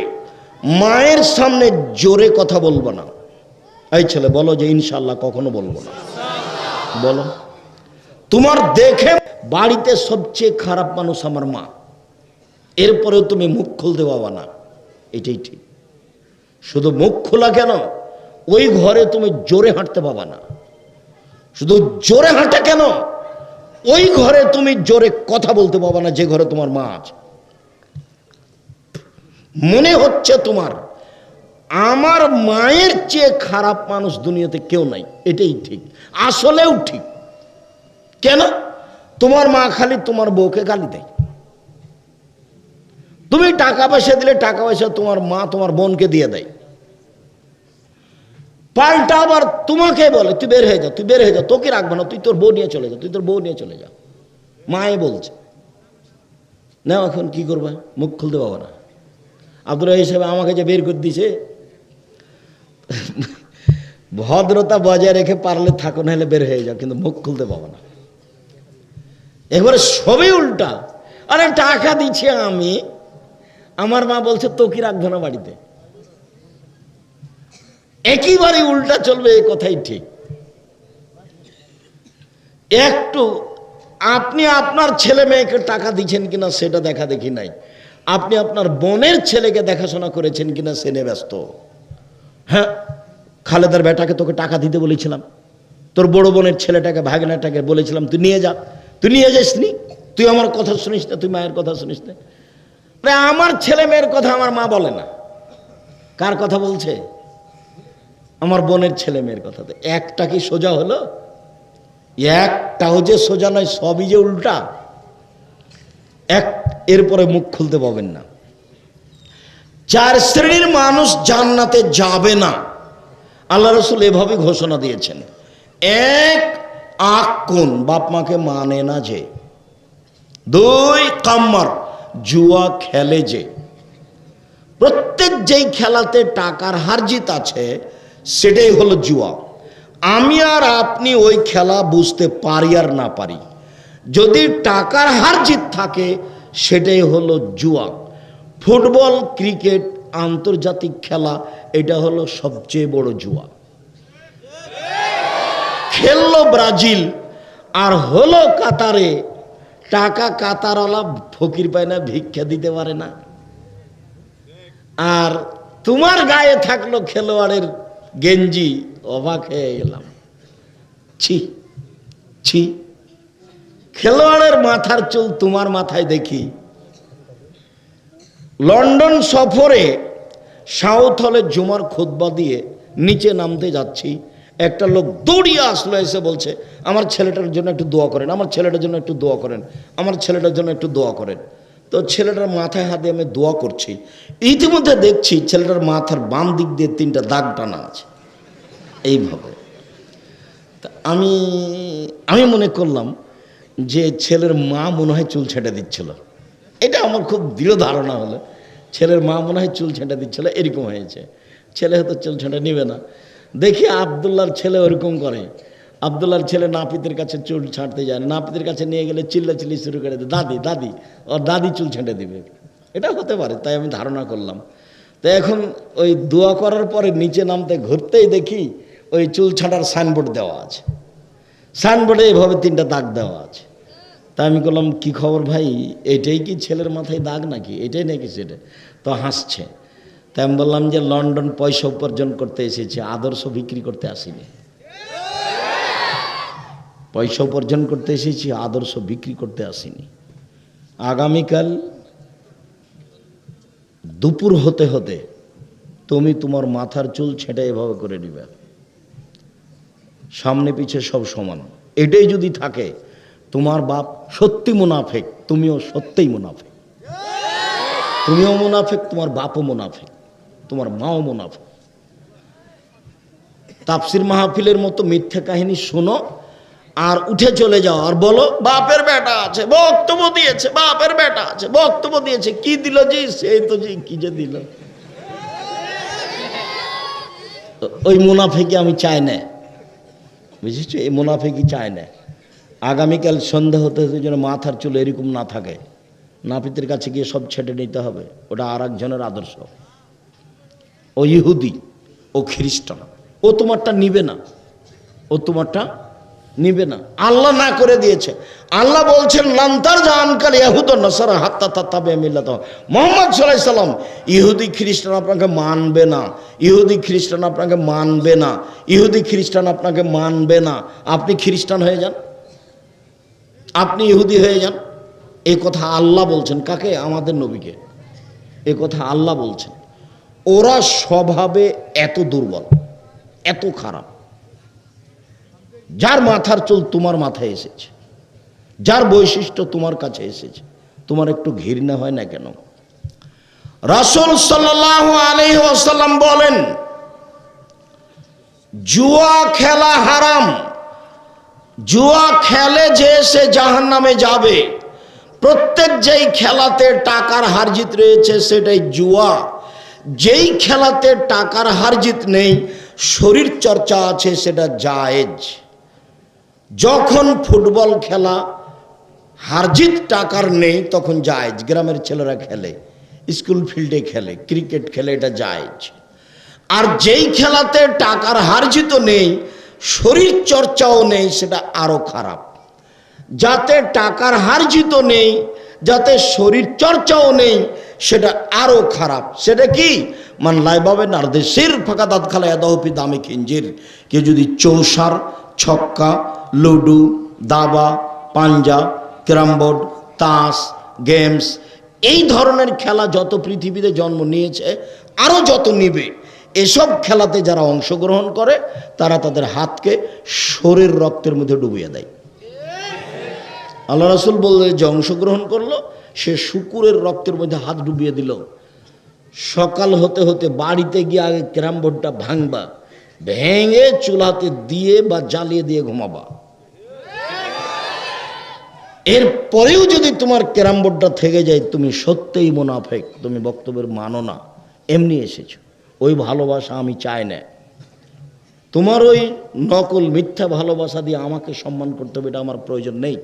মায়ের সামনে জোরে কথা বলবো না। এই ছেলে বলো যে ইনশাআল্লাহ কখনো বলবো না। বলো, তোমার দেখে বাড়িতে সবচেয়ে খারাপ মানুষ আমার মা, এরপরেও তুমি মুখ খুলতে পাবা না, এটাই ঠিক। শুধু মুখ খোলা কেন, ওই ঘরে তুমি জোরে হাঁটতে পাবা না। শুধু জোরে হাঁটা কেন, ওই ঘরে তুমি জোরে কথা বলতে পাবা না যে ঘরে তোমার মা আছে। মনে হচ্ছে তোমার আমার মায়ের চেয়ে খারাপ মানুষ দুনিয়াতে কেউ নাই, এটাই ঠিক, আসলেও ঠিক। কেন? তোমার মা খালি তোমার বউকে গালি দেয়। তুমি টাকা পয়সা দিলে টাকা পয়সা তোমার মা তোমার বোনকে দিয়ে দেয়। পাল্টা আবার তোমাকে বলে তুই বের হয়ে যা, তোকে রাখবো না, তুই তোর বউ নিয়ে চলে যা, মায়ে বলছে। না এখন কি করবা, মুখ খুলতে পাবো না। আব্দুল্লাহ হিসেবে আমাকে যে বের করে দিছে, ভদ্রতা বজায় রেখে পারলে থাকো, না হলে বের হয়ে যাও, কিন্তু মুখ খুলতে পাবো না। এবারে সবই উল্টা। আরে টাকা দিচ্ছি আমি, আমার মা বলছে তোকে রাখবো না বাড়িতে। একেবারে উল্টা চলবে, এই কথাই ঠিক। একটু আপনি আপনার ছেলে মেয়েকে টাকা দিচ্ছেন কিনা সেটা দেখা দেখি নাই, আপনি আপনার বোনের ছেলেকে দেখাশোনা করেছেন কিনা সে নিয়ে ব্যস্ত। হ্যাঁ, খালেদার বেটাকে তোকে টাকা দিতে বলেছিলাম, তোর বড় বোনের ছেলেটাকে ভাগনাটাকে বলেছিলাম তুই নিয়ে যা, তুই নিয়ে যাসনি, তুই আমার কথা শুনিস না, তুই মায়ের কথা শুনিস না। আমার ছেলে মেয়ের কথা আমার মা বলে না, কার কথা বলছে? আমার বোনের ছেলে মেয়ের কথা। একটা কি সোজা হলো? একটাও যে সোজা নয়, সবই যে উল্টা। এরপরে মুখ খুলতে পাবেন না। 4 শ্রেণীর মানুষ জান্নাতে যাবে না, আল্লাহ রাসূল এভাবে ঘোষণা দিয়েছেন। 1 আকুন, বাপ মাকে মানে না যে। 2 কাম্মার, জুয়া খেলে যে। প্রত্যেক যেই খেলাতে টাকার হার জিত আছে সেটাই হলো জুয়া। আমি আর আপনি ওই খেলা বুঝতে পারি আর না পারি, যদি টাকার হার জিত থাকে সেটাই হলো জুয়া। ফুটবল, ক্রিকেট, আন্তর্জাতিক খেলা, এটা হলো সবচেয়ে বড় জুয়া। খেললো ব্রাজিল আর হলো কাতারে, টাকা কাতারওয়ালা ফকির পায় না, ভিক্ষা দিতে পারে না। আর তোমার গায়ে থাকলো খেলোয়াড়ের গেঞ্জি, অবাক হয়ে গেলাম। ছি ছি, খেলোয়াড়ের মাথার চুল তোমার মাথায় দেখি। লন্ডন সফরে সাউথ হলে জুমার খুতবা দিয়ে নিচে নামতে যাচ্ছি, একটা লোক দৌড়িয়ে আসলো, এসে বলছে আমার ছেলেটার জন্য একটু দোয়া করেন, আমার ছেলেটার জন্য একটু দোয়া করেন, আমার ছেলেটার জন্য একটু দোয়া করেন। তো ছেলেটার মাথায় হাতে আমি দোয়া করছি, ইতিমধ্যে দেখছি ছেলেটার মাথার বাম দিক দিয়ে 3টা দাগ টানা আছে এইভাবে। তা আমি মনে করলাম যে ছেলের মা মনে হয় চুল ছেঁটে দিচ্ছিল। এটা আমার খুব দৃঢ় ধারণা হলো ছেলের মা মনে হয় চুল ছেঁটে দিচ্ছিল, এরকম হয়েছে। ছেলে হয়তো চুল ছেঁটে নেবে না। দেখি আবদুল্লার ছেলে ওরকম করে। আবদুল্লার ছেলে নাপিতের কাছে চুল ছাঁটতে যায় না, নাপিতের কাছে নিয়ে গেলে চিল্লাচিল্লি শুরু করে দেয়, দাদি দাদি, ওর দাদি চুল ছেঁটে দিবে। এটা হতে পারে, তাই আমি ধারণা করলাম। তো এখন ওই দোয়া করার পরে নিচে নামতে ঘুরতেই দেখি ওই চুল ছাঁটার সাইনবোর্ড দেওয়া আছে, সাইনবোর্ডে এইভাবে 3টা দাগ দেওয়া আছে। তা আমি বললাম কি খবর ভাই, এটাই কি ছেলের মাথায় দাগ নাকি, এটাই নাকি সেটা? তো হাসছে। তাই আমি বললাম যে লন্ডন পয়সা উপার্জন করতে এসেছি, আদর্শ বিক্রি করতে আসিনি। পয়সা উপার্জন করতে এসেছি, আদর্শ বিক্রি করতে আসিনি। আগামীকাল দুপুর হতে হতে তুমি তোমার মাথার চুল ছেঁটে এভাবে করে নিবে, সামনে পিছে সব সমান। এটাই যদি থাকে তোমার বাপ সত্যি মুনাফেক, তুমিও সত্যিই মুনাফেক। তুমিও মুনাফেক, তোমার বাপও মুনাফেক, তোমার মাও মুনাফেক। তাফসির মাহফিলের মতো মিথ্যা কাহিনী শোনো আর উঠে চলে যাও আর বলো বাপের বেটা আছে বক্তব্য দিয়েছে, বাপের বেটা আছে বক্তব্য দিয়েছে, কি দিল জি, সেই তো জি কি যে দিল। ওই মুনাফেকি আমি চাই না, বুঝেছো? এই মুনাফেকি চাই না। আগামীকাল সন্ধ্যা হতে হতে যেন মাথার চুল এরকম না থাকে, নাপিতের কাছে গিয়ে সব ছেটে নিতে হবে। ওটা আর একজনের আদর্শ। ও ইহুদি, ও খ্রিস্টান, ও তোমারটা নিবে না, ও তোমারটা নিবে না। আল্লাহ না করে দিয়েছে। আল্লাহ বলছেন লান্তার জানকাল ইহুদ নাসারা হাত্তা তাত্তাবে মিল্লাত মুহাম্মদ সাল্লাল্লাহু আলাইহি সাল্লাম, ইহুদি খ্রিস্টান আপনাকে মানবে না, ইহুদি খ্রিস্টান আপনাকে মানবে না, ইহুদি খ্রিস্টান আপনাকে মানবে না। আপনি খ্রিস্টান হয়ে যান, আপনি ইহুদি হয়ে যান। এই কথা আল্লাহ বলছেন। কাকে? আমাদের নবীকে। এই কথা আল্লাহ বলছেন। ওরা স্বভাবে এত দুর্বল, এত খারাপ। যার মাথার চুল তোমার মাথায় এসেছে, যার বৈশিষ্ট্য তোমার কাছে এসেছে, তোমার একটু ঘৃণা হয় না কেন? রাসূল সাল্লাল্লাহু আলাইহি ওয়াসাল্লাম বলেন জুয়া খেলা হারাম। জুয়া খেলে যে সে জাহান্নামে যাবে। প্রত্যেক যেই খেলাতে টাকার হারজিত রয়েছে সেটাই জুয়া। যেই খেলাতে টাকার হারজিত নেই, শরীর চর্চা আছে, সেটা জায়েজ। যখন ফুটবল খেলা হারজিত টাকার নেই তখন জায়েজ। গ্রামের ছেলেরা খেলে, স্কুল ফিল্ডে খেলে, ক্রিকেট খেলে, এটা জায়েজ। আর যেই খেলাতে টাকার হারজিত নেই, শরীর চর্চাও নেই, সেটা আরো খারাপ। যাতে টাকার হারজিত নেই, যাতে শরীর চর্চাও নেই, সেটা আরো খারাপ। সেটা কি? মান লাইবাবে নারদেশের ফাঁকা দাঁত খালা এদাহপি দামে খিঞ্জির। কেউ যদি চৌসার, ছক্কা, লুডু, দাবা, পাঞ্জা, ক্যারামবোর্ড, তাস, গেমস, এই ধরনের খেলা যত পৃথিবীতে জন্ম নিয়েছে, আরো যত নিবে, এসব খেলাতে যারা অংশগ্রহণ করে তারা তাদের হাতকে শরীর রক্তের মধ্যে ডুবিয়ে দেয়। আল্লাহ রাসূল বললেন যে অংশগ্রহণ করলো সে শুকুরের রক্তের মধ্যে হাত ডুবিয়ে দিল। সকাল হতে হতে বাড়িতে গিয়ে আগে ক্যারাম বোর্ডটা ভাঙবা, ভেঙে চুলাতে দিয়ে বা জ্বালিয়ে দিয়ে ঘুমাবা। এরপরেও যদি তোমার ক্যারাম বোর্ডটা থেকে যায়, তুমি সত্যিই মুনাফেক, তুমি বক্তব্যের মানো না, এমনি এসেছো। ওই ভালোবাসা আমি চাই না। তোমার ওই নকল মিথ্যা ভালোবাসা দিয়ে আমাকে সম্মান করতে হবে, এটা আমার প্রয়োজন নেই।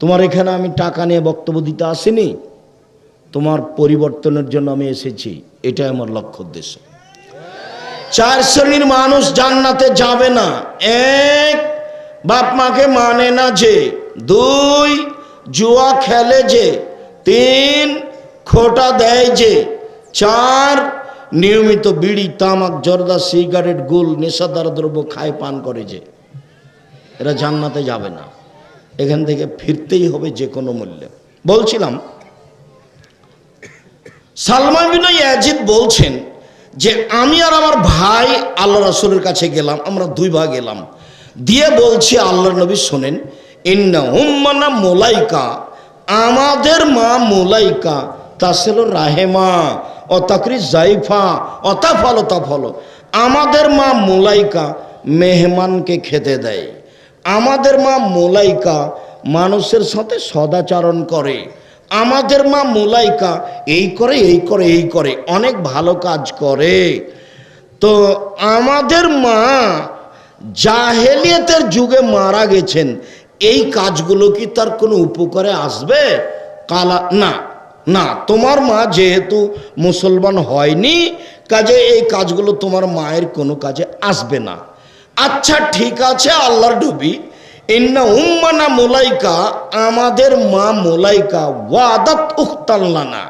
তোমার এখানে আমি টাকা নিয়ে বক্তব্য দিতে আসিনি, তোমার পরিবর্তনের জন্য আমি এসেছি, এটাই আমার লক্ষ্য উদ্দেশ্য। 4 শ্রেণীর মানুষ জান্নাতে যাবে না। 1, বাপ মাকে মানে না যে। 2, জুয়া খেলে যে। 3, খোটা দেয় যে। 4, নিয়মিত বিড়ি, তামাক, জর্দা, সিগারেট, গুল, নেশাদার দ্রব্য খায়, পান করে যে। এরা জান্নাতে যাবে না, এখান থেকে ফিরতেই হবে যে কোনো মূল্যে। বলছিলাম সালমান বিন ইয়াজিদ বলছেন যে আমি আর আমার ভাই আল্লাহ রাসূলের কাছে গেলাম, আমরা দুই ভাই গেলাম, দিয়ে বলছি আল্লাহর নবী শোনেন, ইন্না উম্মানা মুলাইকা, আমাদের মা মুলাইকা তাসিলু রাহেমা অতাকরি জাইফা অতাফালো তাফালো, আমাদের মা মুলাইকা মেহমানকে খেতে দেয়, আমাদের মা মুলাইকা মানুষের সাথে সদাচরণ করে, আমাদের মা মুলাইকা এই করে এই করে এই করে, অনেক ভালো কাজ করে। তো আমাদের মা জাহেলিয়াতের যুগে মারা গেছেন, এই কাজগুলো কি তার কোনো উপকারে আসবে? কালা না না, তোমার মা যেহেতু মুসলমান হয়নি, কাজে এই কাজগুলো তোমার মায়ের কোনো কাজে আসবে না। আচ্ছা ঠিক আছে আল্লাহর নবী, ইন্না উম্মানা মুলাইকা, আমাদের মা মুলাইকা ওয়াদাত উখতাল্লানা,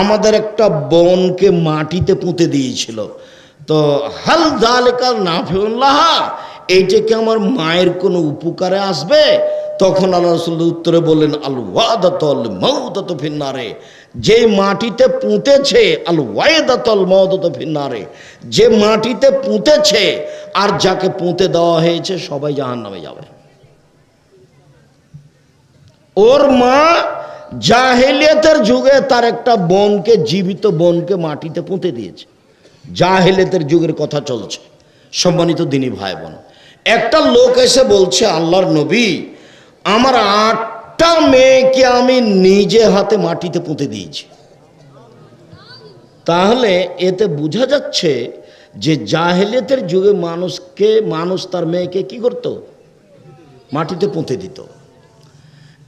আমাদের একটা বোনকে মাটিতে পুঁতে দিয়েছিল। তো হাল যালিকা নাফিউল্লাহ, এইটা কি আমার মায়ের কোনো উপকারে আসবে? তখন আল্লাহ রাসূল উত্তরে বললেন, আল ওয়াদাতুল মাউদাতু ফিন্নারে, যে মাটিতে পুঁতেছে, আল ওয়াদাতুল মাউদাতু ফিন্নারে, যে মাটিতে পুঁতেছে আর যাকে পুঁতে দেওয়া হয়েছে সবাই জাহান্নামে যাবে। ওর মা জাহেলিয়াতের যুগে তার একটা বোনকে, জীবিত বোনকে মাটিতে পুঁতে দিয়েছে, জাহেলিয়াতের যুগের কথা চলছে। সম্মানিত দিনী ভাই বোন, একটা লোক এসে বলছে, আল্লাহর নবী আমার 8টা মেয়েকে আমি নিজে হাতে মাটিতে পুঁতে দিয়েছি। তাহলে এতে বোঝা যাচ্ছে যে জাহেলিয়াতের যুগে মানুষ তার মেয়েকে কি করত? মাটিতে পুঁতে দিত।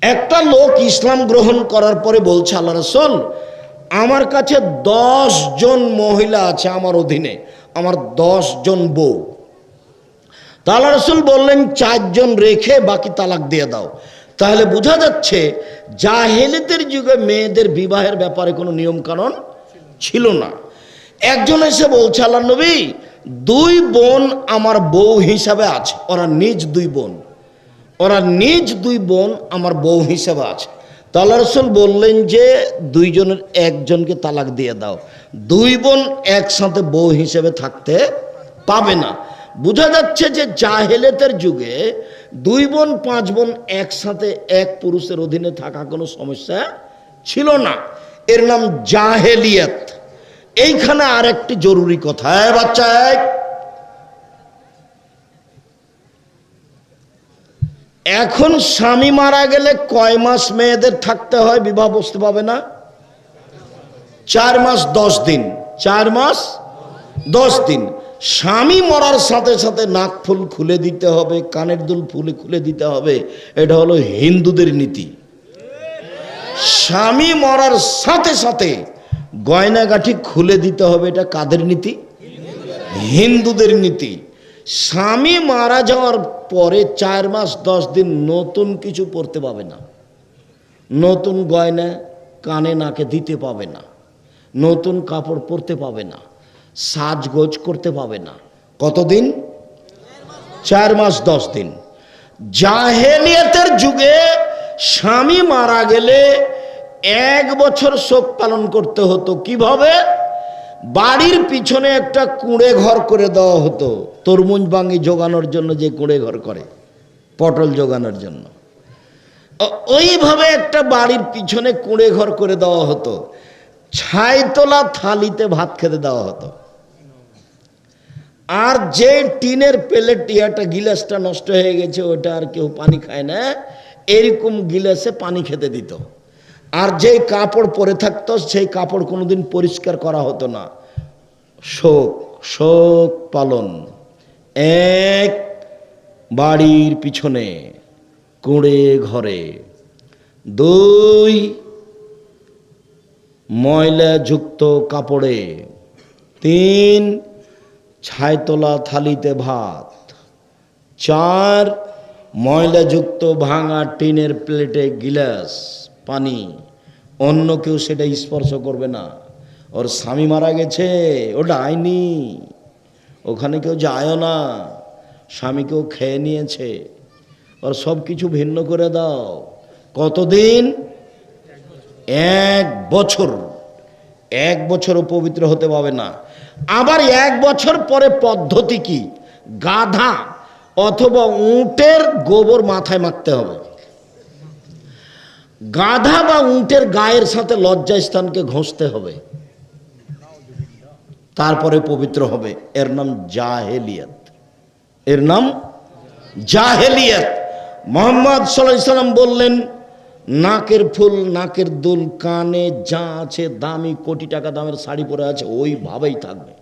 একটা লোক ইসলাম গ্রহণ করার পরে বলছে, আল্লাহ রাসূল আমার কাছে 10 জন মহিলা আছে আমার অধীনে, আমার 10 জন বউ। তা আল্লাহ রাসূল বললেন 4 জন রেখে বাকি তালাক দিয়ে দাও। তাহলে বোঝা যাচ্ছে জাহেলিয়াতের যুগে মেয়েদের বিবাহের ব্যাপারে কোনো নিয়ম কানুন ছিল না। একজন এসে বলছে, আল্লাহ নবী 2 বোন আমার বউ হিসাবে আছে, ওরা নিজ 2 বোন, ওরা নিজ 2 বোন আমার বউ হিসাবে আছে। তো আল্লাহ রাসূল বললেন যে 2 জনের 1 জনকে তালাক দিয়ে দাও, 2 বোন একসাথে বউ হিসেবে থাকতে পাবে না। বোঝা যাচ্ছে যে জাহেলিয়াতের যুগে 2 বোন 5 বোন একসাথে এক পুরুষের অধীনে থাকা কোনো সমস্যা ছিল না, এর নাম জাহেলিয়াত। এইখানে আরেকটি জরুরি কথা, বাচ্চা এখন স্বামী মারা গেলে কয় মাস মেয়েদের থাকতে হয় বিবাহ বসতে পাবে না? 4 মাস 10 দিন, 4 মাস 10 দিন। স্বামী মরার সাথে সাথে নাক ফুল খুলে দিতে হবে, কানের দুল খুলে দিতে হবে, এটা হলো হিন্দুদের নীতি। স্বামী মরার সাথে সাথে গয়নাগাঠি খুলে দিতে হবে, এটা কাদের নীতি? হিন্দুদের নীতি। স্বামী মারা যাওয়ার পরে 4 মাস 10 দিন নতুন কিছু পরতে পাবে না, নতুন গয়না কানে নাকে দিতে পাবে না, নতুন কাপড় পরতে পাবে না, সাজগোজ করতে পাবে না। কতদিন? 4 মাস 10 দিন। জাহেলিয়াতের যুগে স্বামী মারা গেলে 1 বছর শোক পালন করতে হতো। কিভাবে? বাড়ির পিছনে একটা কুঁড়ে ঘর করে দেওয়া হতো, তরমুজ বাঙ্গি জোগানোর জন্য যে কুঁড়ে ঘর করে, পটল জোগানোর জন্য, ওইভাবে একটা বাড়ির পিছনে কুঁড়ে ঘর করে দেওয়া হতো। ছাইতলা থালিতে ভাত খেতে দেওয়া হতো। আর যে টিনের প্লেট একটা গিলাসটা নষ্ট হয়ে গেছে, ওটা আর কেউ পানি খায় না, এরকম গিলাসে পানি খেতে দিত। আর যেই কাপড় পরে থাকতো সেই কাপড় কোনোদিন পরিষ্কার করা হতো না। শোক পালন। এক, বাড়ির পিছনে কুঁড়ে ঘরে। 2, ময়লাযুক্ত কাপড়ে। 3, ছাইতলা থালিতে ভাত। 4, ময়লাযুক্ত ভাঙা টিনের প্লেটে গিলাস পানি, অন্য কেউ সেটা স্পর্শ করবে না। ওর স্বামী মারা গেছে, ওটা আইনি, ওখানে কেউ যায় না, স্বামীকেও খেয়ে নিয়েছে, আর সব কিছু ভিন্ন করে দাও। কতদিন? 1 বছর। 1 বছরও পবিত্র হতে পারবে না। আবার 1 বছর পরে পদ্ধতি কি? গাধা অথবা উটের গোবর মাথায় মাখতে হবে। গাধা বা উটের গায়ের সাথে লজ্জাস্থানকে ঘষতে হবে, তারপরে পবিত্র হবে। এর নাম জাহেলিয়াত। এর নাম জাহেলিয়াত। মুহাম্মদ সাল্লাল্লাহু আলাইহি সাল্লাম বললেন, নাকের ফুল, নাকের দুল, কানে যা আছে, দামি কোটি টাকা দামের শাড়ি পরে আছে, ওইভাবেই থাকবে।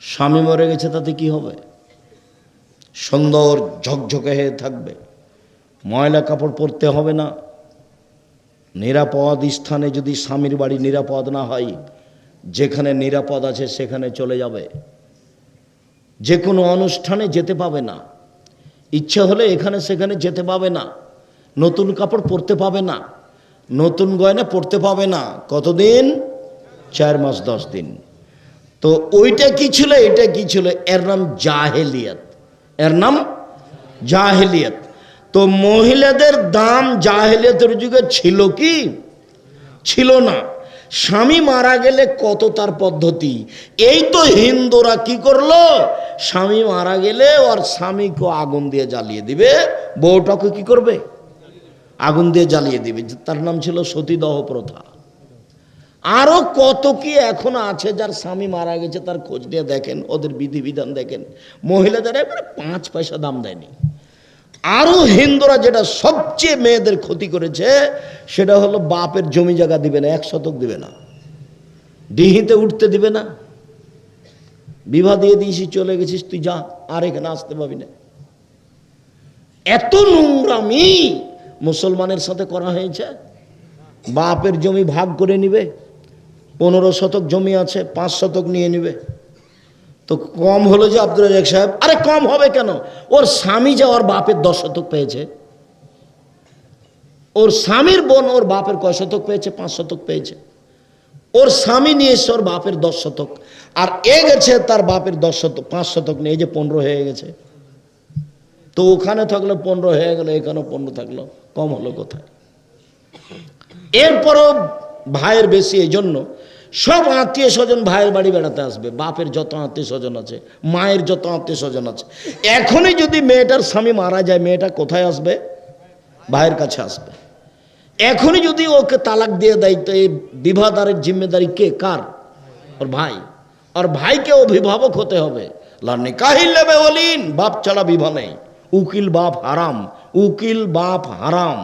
স্বামী মরে গেছে তাতে কি হবে? সুন্দর ঝকঝকে হয়ে থাকবে, ময়লা কাপড় পরতে হবে না। নিরাপদ স্থানে, যদি স্বামীর বাড়ি নিরাপদ না হয়, যেখানে নিরাপদ আছে সেখানে চলে যাবে। যে কোনো অনুষ্ঠানে যেতে পাবে না, ইচ্ছে হলে এখানে সেখানে যেতে পাবে না, নতুন কাপড় পরতে পাবে না, নতুন গয়না পরতে পাবে না। কতদিন? 4 মাস 10 দিন। তো ওইটা কি ছিল, এটা কি ছিল? এর নাম জাহেলিয়াত। এর নাম জাহেলিয়াত। তো মহিলাদের দাম জাহেলিয়াতের যুগে ছিল কি? ছিল না। স্বামী মারা গেলে কত তার পদ্ধতি। এই তো হিন্দুরা কি করলো, স্বামী মারা গেলে ওর স্বামীকে আগুন দিয়ে জ্বালিয়ে দিবে, বউটাকে কি করবে? আগুন দিয়ে জ্বালিয়ে দিবে। তার নাম ছিল সতীদাহ প্রথা। আরো কত কি এখনো আছে, যার স্বামী মারা গেছে তার খোঁজ নিয়ে দেখেন, ওদের বিধিবিধান দেখেন। মহিলাদের এবারে 5 পয়সা দাম দেয়নি। আরো হিন্দুরা যেটা সবচেয়ে মেয়েদের ক্ষতি করেছে, সেটা হলো বাপের জমি জায়গা দিবে না, 1 শতক দিবে না, ডিহিতে উঠতে দিবে না। বিবাহ দিয়ে দিয়েছি, চলে গেছিস, তুই যা, আর এখানে আসতে পাবি না। এত নোংরামি মুসলমানের সাথে করা হয়েছে। বাপের জমি ভাগ করে নিবে, 15 শতক জমি আছে, 5 শতক নিয়ে নিবে। তো কম হলো যে আব্দুল রাজ্জাক সাহেব? আরে কম হবে কেন? ওর স্বামী যে ওর বাপের 10 শতক পেয়েছে, ওর স্বামীর বোন ওর বাপের কয় শতক পেয়েছে? 5 শতক পেয়েছে। ওর স্বামী নিয়ে এসে ওর বাপের 10 শতক, আর এ গেছে তার বাপের 10 শতক, 5 শতক নিয়ে, যে 15 হয়ে গেছে। তো ওখানে থাকলো 15 হয়ে গেল, এখানেও 15 থাকলো, কম হলো কোথায়? এরপরও ভাইয়ের বেশি, এই জন্য সব আত্মীয় স্বজন ভাইয়ের বাড়ি বেড়াতে আসবে। বাপের যত আত্মীয় স্বজন আছে, মায়ের যত আত্মীয় স্বজন আছে, এখনই যদি মেয়েটার স্বামী মারা যায়, মেয়েটা কোথায় আসবে? ভাইয়ের কাছে আসবে। এখনই যদি ওকে তালাক দিয়ে দেয়, তো এই বিবাহদারের জিম্মেদারি কে? কার? ওর ভাই। আর ভাইকে অভিভাবক হতে হবে। লানিকাহিল্লাবে ওলিন, বাপ ছাড়া বিবাহ নেই। উকিল বাপ হারাম, উকিল বাপ হারাম।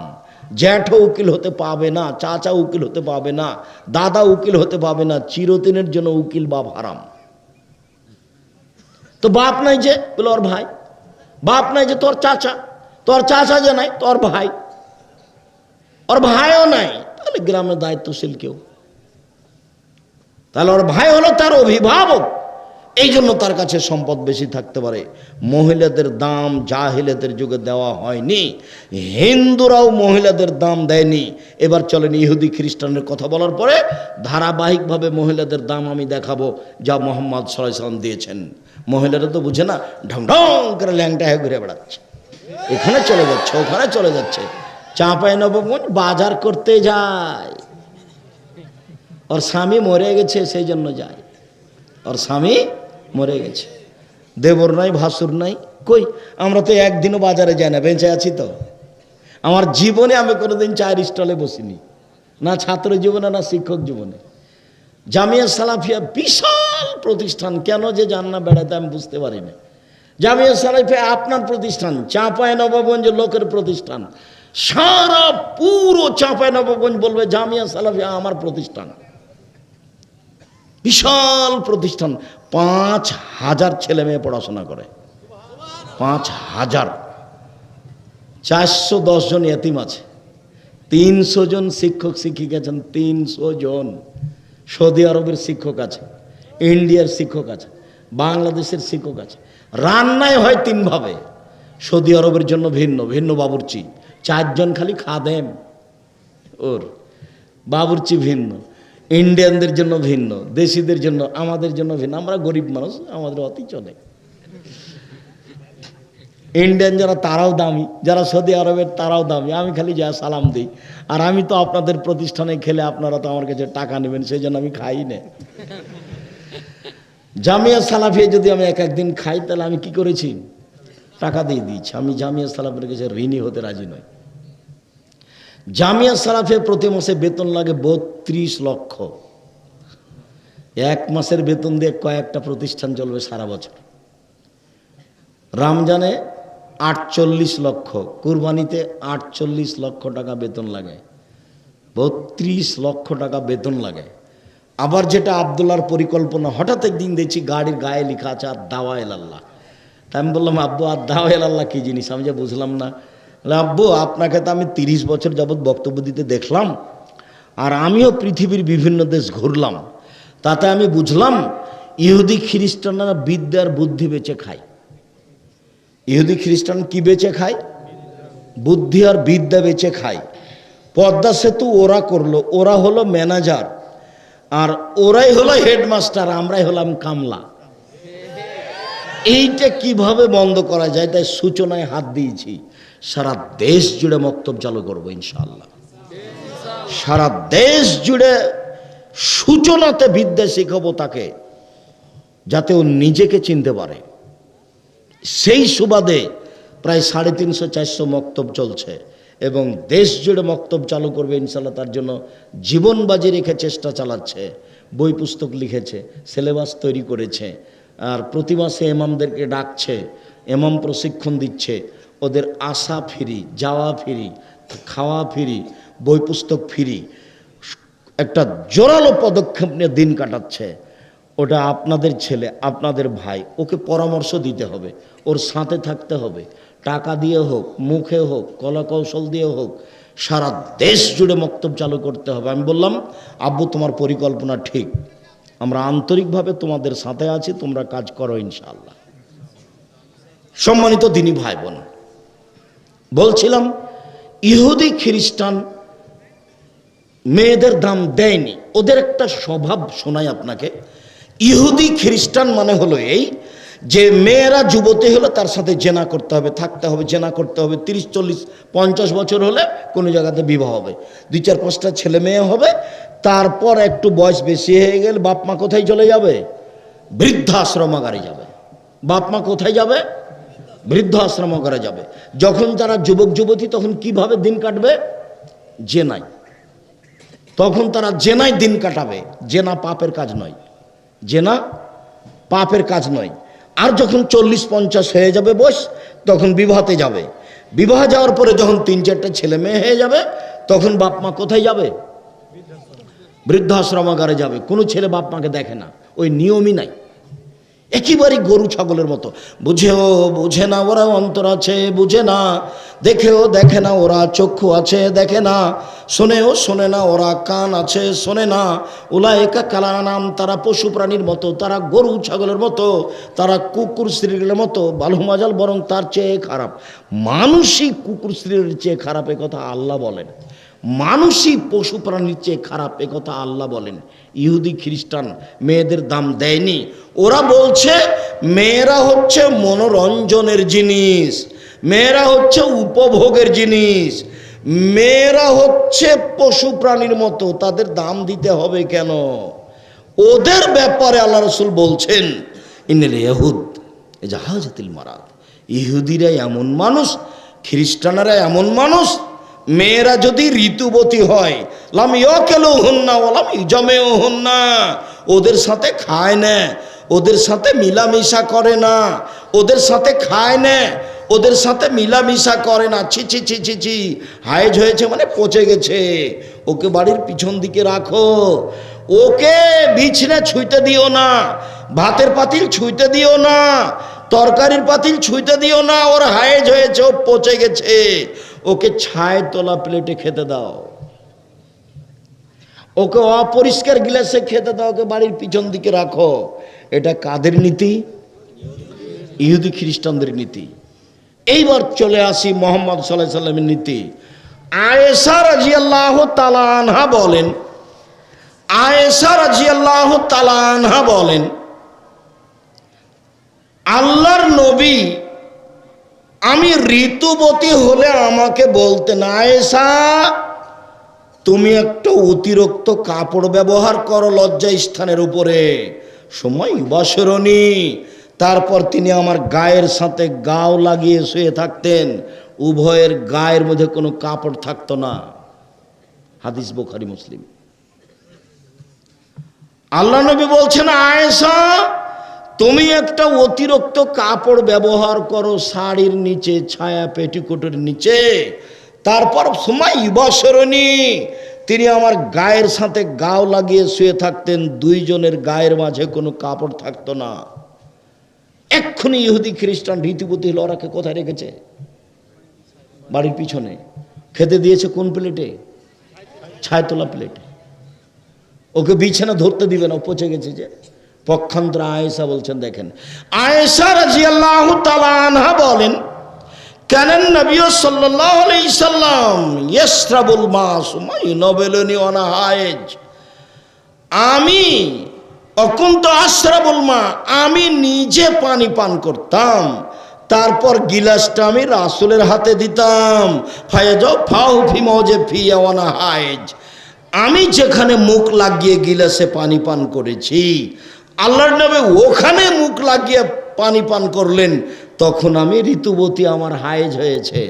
জ্যাঠও উকিল হতে পাবে না, চাচা উকিল হতে পাবে না, দাদা উকিল হতে পাবে না। চিরদিনের জন্য উকিল বাপ হারাম। তো বাপ নাই যে, বলে ওর ভাই। বাপ নাই যে, তোর চাচা। তোর চাচা যে নাই, তোর ভাই। ওর ভাইও নাই, তাহলে গ্রামের দায়িত্বশীল কেউ, তাহলে ওর ভাই হলো তার অভিভাবক। এই জন্য তার কাছে সম্পদ বেশি থাকতে পারে। মহিলাদের দাম জাহেলিয়াতের যুগে দেওয়া হয়নি, হিন্দুরাও মহিলাদের দাম দেয়নি। এবার চলেন ইহুদি খ্রিস্টানের কথা বলার পরে ধারাবাহিকভাবে মহিলাদের দাম আমি দেখাবো, যা মুহাম্মদ সাল্লাল্লাহু আলাইহি ওয়াসাল্লাম দিয়েছেন। মহিলারা তো বুঝে না, ঢং ঢং করে ল্যাংটা হয়ে ঘুরে বেড়াচ্ছে, এখানে চলে যাচ্ছে, ওখানে চলে যাচ্ছে। চাঁপাইনবাবগঞ্জ বাজার করতে যায়, ওর স্বামী মরে গেছে সেই জন্য যায়। ওর স্বামী মরে গেছে, দেবর নাই, ভাসুর নাই। কই, আমরা তো একদিনও বাজারে যাই না, বেঁচে আছি তো। আমার জীবনে আমি কোনোদিন চায়ের স্টলে বসিনি, না ছাত্র জীবনে না শিক্ষক জীবনে। জামিয়া সালাফিয়া বিশাল প্রতিষ্ঠান, কেন যে যান না বেড়াতে আমি বুঝতে পারি না। জামিয়া সালাফিয়া আপনার প্রতিষ্ঠান, চাঁপাইনবাবগঞ্জের লোকের প্রতিষ্ঠান। সারা পুরো চাঁপাইনবাবগঞ্জ বলবে জামিয়া সালাফিয়া আমার প্রতিষ্ঠান। বিশাল প্রতিষ্ঠান, 5000 ছেলে মেয়ে পড়াশোনা করে, 5000। 410 জন এতিম আছে, 300 জন শিক্ষক শিক্ষিকা আছেন, 300 জন। সৌদি আরবের শিক্ষক আছে, ইন্ডিয়ার শিক্ষক আছে, বাংলাদেশের শিক্ষক আছে। রান্নায় হয় 3 ভাবে, সৌদি আরবের জন্য ভিন্ন ভিন্ন বাবুর্চি, 4 জন খালি খাদেম, ওর বাবুর্চি ভিন্ন। ইন্ডিয়ানদের জন্য ভিন্ন, দেশিদের জন্য, আমাদের জন্য ভিন্ন। আমরা গরিব মানুষ, আমাদের অতি চলে। ইন্ডিয়ান যারা তারাও দামি, যারা সৌদি আরবের তারাও দামি। আমি খালি যা সালাম দিই। আর আমি তো আপনাদের প্রতিষ্ঠানে খেলে আপনারা তো আমার কাছে টাকা নেবেন, সেই জন্য আমি খাই না। জামিয়া সালাফিয়া যদি আমি এক একদিন খাই তাহলে আমি কি করেছি? টাকা দিয়ে দিয়েছি। আমি জামিয়া সালাফের কাছে ঋণী হতে রাজি নই। জামিয়া সালাফে প্রতি মাসে বেতন লাগে 32 লক্ষ। এক মাসের বেতন দিয়ে কয়েকটা প্রতিষ্ঠান চলবে সারা বছর। রমজানে 48 লক্ষ, কুরবানিতে 48 লক্ষ টাকা বেতন লাগে, 32 লক্ষ টাকা বেতন লাগে। আবার যেটা আব্দুল্লাহর পরিকল্পনা, হঠাৎ একদিন দেখছি গাড়ির গায়ে লেখা আছে আর দাওয়াইল আল্লাহ। তাই আমি বললাম, আব্বু আর দাওয়াইল আল্লাহ কী জিনিস? আমি যে বুঝলাম না। আব্বু, আপনাকে তো আমি 30 বছর যাবৎ বক্তব্য দিতে দেখলাম, আর আমিও পৃথিবীর বিভিন্ন দেশ ঘুরলাম, তাতে আমি বুঝলাম ইহুদি খ্রিস্টানরা বিদ্যার বুদ্ধি বেচে খায়। ইহুদি খ্রিস্টান কি বেচে খায়? বুদ্ধি আর বিদ্যা বেচে খায়। পদ্মা সেতু ওরা করলো, ওরা হলো ম্যানেজার, আর ওরাই হলো হেডমাস্টার, আমরাই হলাম কামলা। এইটা কিভাবে বন্ধ করা যায়, তাই সূচনায় হাত দিয়েছি। সারা দেশ জুড়ে মক্তব চালু করবো ইনশাআল্লাহ। সারা দেশ জুড়ে সূচনাতে বিদ্যা শিখাবো তাকে, যাতে ও নিজেকে চিনতে পারে। সেই সুবাদে প্রায় 350-400 মক্তব চলছে এবং দেশ জুড়ে মক্তব চালু করবে ইনশাআল্লাহ। তার জন্য জীবন বাজি রেখে চেষ্টা চালাচ্ছে। বই পুস্তক লিখেছে, সিলেবাস তৈরি করেছে, আর প্রতি মাসে ইমামদেরকে ডাকছে, ইমাম প্রশিক্ষণ দিচ্ছে। ওদের আসা ফ্রি, যাওয়া ফ্রি, খাওয়া ফ্রি, বই পুস্তক ফ্রি। একটা জোরালো পদক্ষেপ নিয়ে দিন কাটাচ্ছে। ওটা আপনাদের ছেলে, আপনাদের ভাই, ওকে পরামর্শ দিতে হবে, ওর সাথে থাকতে হবে। টাকা দিয়ে হোক, মুখে হোক, কলা কৌশল দিয়ে হোক, সারা দেশ জুড়ে মক্তব চালু করতে হবে। আমি বললাম, আব্বু তোমার পরিকল্পনা ঠিক, আমরা আন্তরিকভাবে তোমাদের সাথে আছি, তোমরা কাজ করো ইনশাআল্লাহ। সম্মানিত দিনী ভাই বোন, বলছিলাম ইহুদি খ্রিস্টান মেয়েদের দাম দেয়নি। ওদের একটা স্বভাব শোনাই আপনাকে। ইহুদি খ্রিস্টান মানে হলো এই যে মেয়েরা যুবতী হলে তার সাথে জেনা করতে হবে, থাকতে হবে, জেনা করতে হবে। 30, 40, 50 বছর হলে কোনো জায়গাতে বিবাহ হবে, 2-4-5টা ছেলে মেয়ে হবে। তারপর একটু বয়স বেশি হয়ে গেলে বাপ মা কোথায় চলে যাবে? বৃদ্ধাশ্রমাগারে যাবে। বাপ মা কোথায় যাবে? বৃদ্ধাশ্রমাগারে যাবে। যখন তারা যুবক যুবতী, তখন কিভাবে দিন কাটবে? জেনায়। তখন তারা জেনায় দিন কাটাবে। জেনা পাপের কাজ নয়, জেনা পাপের কাজ নয়। আর যখন 40-50 হয়ে যাবে বয়স, তখন বিবাহতে যাবে। বিবাহ যাওয়ার পরে যখন 3-4টা ছেলে মেয়ে হয়ে যাবে, তখন বাপ মা কোথায় যাবে? বৃদ্ধাশ্রমাগারে যাবে। কোনো ছেলে বাপ মাকে দেখে না, ওই নিয়মই নাই। একেবারে গরু ছাগলের মতো। বুঝেও বুঝে না ওরা অন্তর আছে, বুঝে না। দেখেও দেখে না ওরা চক্ষু আছে, দেখে না। শোনেও শোনে না ওরা কান আছে, শোনে না। উলায়েকা কালানাম, তারা পশু প্রাণীর মতো, তারা গরু ছাগলের মতো, তারা কুকুর স্ত্রীর মতো। বালহুমাজাল, বরং তার চেয়ে খারাপ। মানুষই কুকুর স্ত্রীর চেয়ে খারাপ, এ কথা আল্লাহ বলেন। মানুষই পশু প্রাণীর চেয়ে খারাপ, এ কথা আল্লাহ বলেন। ইহুদি খ্রিস্টান মেয়েদের দাম দেয়নি। ওরা বলছে মেয়েরা হচ্ছে মনোরঞ্জনের জিনিস, মেয়েরা হচ্ছে উপভোগের জিনিস, মেয়েরা হচ্ছে পশু প্রাণীর মতো, তাদের দাম দিতে হবে কেন? ওদের ব্যাপারে আল্লাহ রসুল বলছেন, ইন্নাল ইয়াহুদ জাহাজাতিল মারাদ, ইহুদিরা এমন মানুষ, খ্রিস্টানরা এমন মানুষ, মেয়েরা যদি ঋতুবতী হয়, লাম ইয়াকেলুহুন্না ওয়ালাম ইজামেউহুন্না, ওদের সাথে খায় না, ওদের সাথে মিলামিশা করে না, ওদের সাথে খায় না, ওদের সাথে মিলামিশা করে না। ছি ছি ছি ছি ছি, হাইজ হয়েছে মানে পচে গেছে, ওকে বাড়ির পিছন দিকে রাখো, ওকে বিছনা ছুঁইতে দিও না, ভাতের পাতিল ছুঁইতে দিও না, তরকারির পাতিল ছুঁইতে দিও না, ওর হাইজ হয়েছে, ও পচে গেছে, ওকে ছায় তোলা প্লেটে খেতে দাও, ওকে অপরিষ্কার গ্লাসে খেতে দাও, ওকে বাড়ির পিছন দিকে রাখো। এটা কাদের নীতি? ইহুদি খ্রিস্টানদের নীতি। এইবার চলে আসি মুহাম্মদ সাল্লাল্লাহু আলাইহি সাল্লামের নীতি। আয়েশা রাদিয়াল্লাহু তাআলা আনহা বলেন, আয়েশা রাদিয়াল্লাহু তাআলা আনহা বলেন, আল্লাহর নবী আমি ঋতুবতী হলে আমাকে বলতেন, আয়েশা তুমি একটা অতিরিক্ত কাপড় ব্যবহার করো লজ্জা স্থানের উপরে, সময় বসরণী। তারপর তিনি আমার গায়ের সাথে গাও লাগিয়ে শুয়ে থাকতেন, উভয়ের গায়ের মধ্যে কোনো কাপড় থাকতো না। হাদিস বুখারী মুসলিম। আল্লাহ নবী বলছেন, আয়েশা তুমি একটা অতিরিক্ত কাপড় ব্যবহার করো শাড়ির নিচে, ছায়া পেটিকোটের নিচে। তারপর সময় বসরণী, তিনি আমার গায়ের সাথে গাও লাগিয়ে শুয়ে থাকতেন, দুইজনের গায়ের মাঝে কোনো কাপড় থাকতো না। এক্ষুনি ইহুদি খ্রিস্টান রীতিপতি হলো, ওরাকে কোথায় রেখেছে? বাড়ির পিছনে। খেতে দিয়েছে কোন প্লেটে? ছায়তলা প্লেটে। ওকে বিছানা ধরতে দিবে না, পচে গেছে যে। পক্ষান্তরে আয়েশা বলছেন, দেখেন আয়েশা রাদিয়াল্লাহু তাআলা আনহা বলেন, কানান নবী সাল্লাল্লাহু আলাইহি সাল্লাম ইয়াশরাবুল মা সুম্মা ইউনাবিলুনি ওয়ানা হায়েজ। আমি অকুন্ত আশরাবুল মা, আমি নিজে পানি পান করতাম, তারপর গিলাসটা আমি রাসূলের হাতে দিতাম। ফায়াজাও ফাউ ফি মাওজে ফি ওয়ানা হায়েজ, আমি যেখানে মুখ লাগিয়ে গিলাসে পানি পান করেছি, আল্লাহর নবী ওখানে মুখ লাগিয়ে পানি পান করলেন, তখন আমি ঋতুবতী, আমার হায়েজ হয়েছে।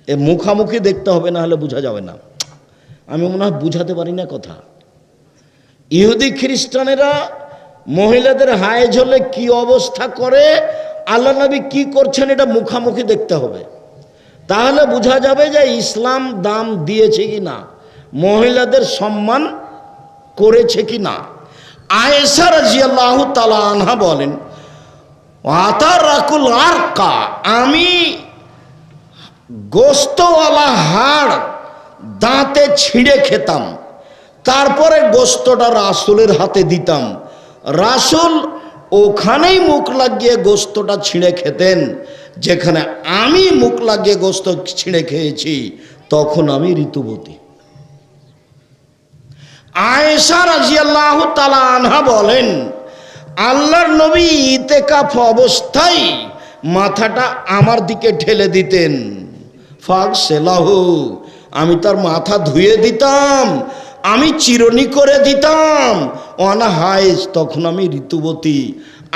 এ মুখামুখি দেখতে হবে, না হলে বোঝা যাবে না। আমি মনে হয় বুঝাতে পারি না কথা। ইহুদি খ্রিস্টানেরা মহিলাদের হায়েজ হলে কি অবস্থা করে, আল্লাহ নবী কি করছেন, এটা মুখামুখি দেখতে হবে, তাহলে বোঝা যাবে যে ইসলাম দাম দিয়েছে কি না, মহিলাদের সম্মান করেছে কি না। আয়েশা রাদিয়াল্লাহু তাআলা আনহা বলেন, আতারাকুল আরকা, আমি গোস্তওয়ালা হাড় দাঁতে ছিঁড়ে খেতাম, তারপরে গোস্তটা রাসূলের হাতে দিতাম, রাসূল ওখানেই মুখ লাগিয়ে গোস্তটা ছিঁড়ে খেতেন, যেখানে আমি মুখ লাগিয়ে গোস্ত ছিঁড়ে খেয়েছি, তখন আমি ঋতুবতী। আয়েশা রাদিয়াল্লাহু তাআলা আনহা বলেন, আল্লাহর নবী ইতিকাফ অবস্থায় মাথাটা আমার দিকে ঠেলে দিতেন, ফাগসেলাহু, আমি তার মাথা ধুয়ে দিতাম, আমি চিরুনি করে দিতাম, ওয়ানা হায়েজ, তখন আমি ঋতুবতী।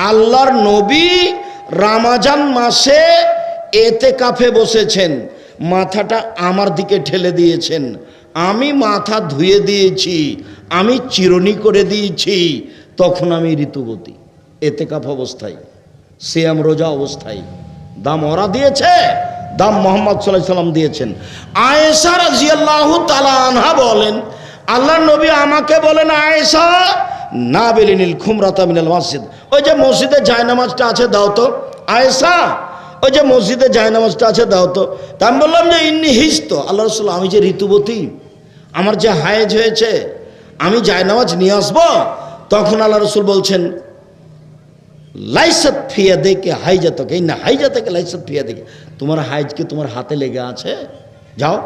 আল্লাহর নবী রমজান মাসে ইতিকাফে বসেছেন, মাথাটা আমার দিকে ঠেলে দিয়েছেন, আমি মাথা ধুয়ে দিয়েছি, আমি চিরুনি করে দিয়েছি, তখন আমি ঋতুবতী। ইতিকাফ অবস্থায়, সিয়াম রোজা অবস্থায়। দাম ওরা দিয়েছে, দাম মুহাম্মদ সাল্লাল্লাহু আলাইহি সাল্লাম দিয়েছেন। আয়েশা রাদিয়াল্লাহু তাআলা আনহা বলেন, আল্লাহর নবী আমাকে বলেন, আয়েশা নাবিলিনিল খুমরাতা মিনাল মসজিদ, ওই যে মসজিদে জায়নামাজটা আছে দাও তো। আয়েশা ওই যে মসজিদে জায়নামাজটা আছে দাও তো। তা আমি বললাম যে ইন্নী হিজত, আল্লাহ রাসূল আমি যে ঋতুবতী, আমার যে হায়েজ হয়েছে, আমি জায়নামাজ নিয়ে আসবো। তখন আল্লাহ রাসূল বলছেন, লাইসাত ফিয়া দেখে হাইজাতকে, না হাইজাতকে লাইসাত ফিয়া দেখে, তোমার হাইজ কি তোমার হাতে লেগে আছে? যাও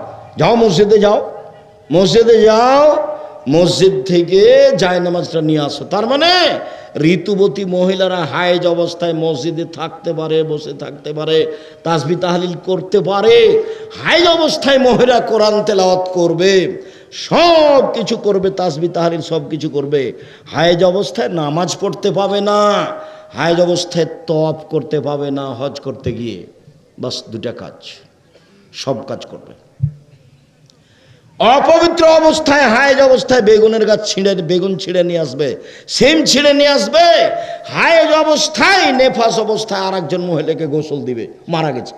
যাও মসজিদে যাও, মসজিদে যাও, মসজিদ থেকে জায়নামাজটা নিয়ে আসো। তার মানে ঋতুবতী মহিলারা হায়েজ অবস্থায় মসজিদে থাকতে পারে, বসে থাকতে পারে, তাসবিহ তাহলিল করতে পারে। হায়েজ অবস্থায় মহিলা কোরআন তেলাওয়াত করবে, সব কিছু করবে, তাসবিহ তাহলিল সব কিছু করবে। হায়েজ অবস্থায় নামাজ পড়তে পাবে না, হায়েজ অবস্থায় তওয়াফ করতে পাবে না, হজ করতে গিয়ে। বাস দুটা কাজ, সব কাজ করবে। অপবিত্র অবস্থায়, হায়েজ অবস্থায় বেগুনের গাছ ছিঁড়ে, বেগুন ছিঁড়ে নিয়ে আসবে, সিম ছিঁড়ে নিয়ে আসবে। হায়েজ অবস্থায়, নেফাস অবস্থায় আর একজন মহিলাকে গোসল দিবে, মারা গেছে।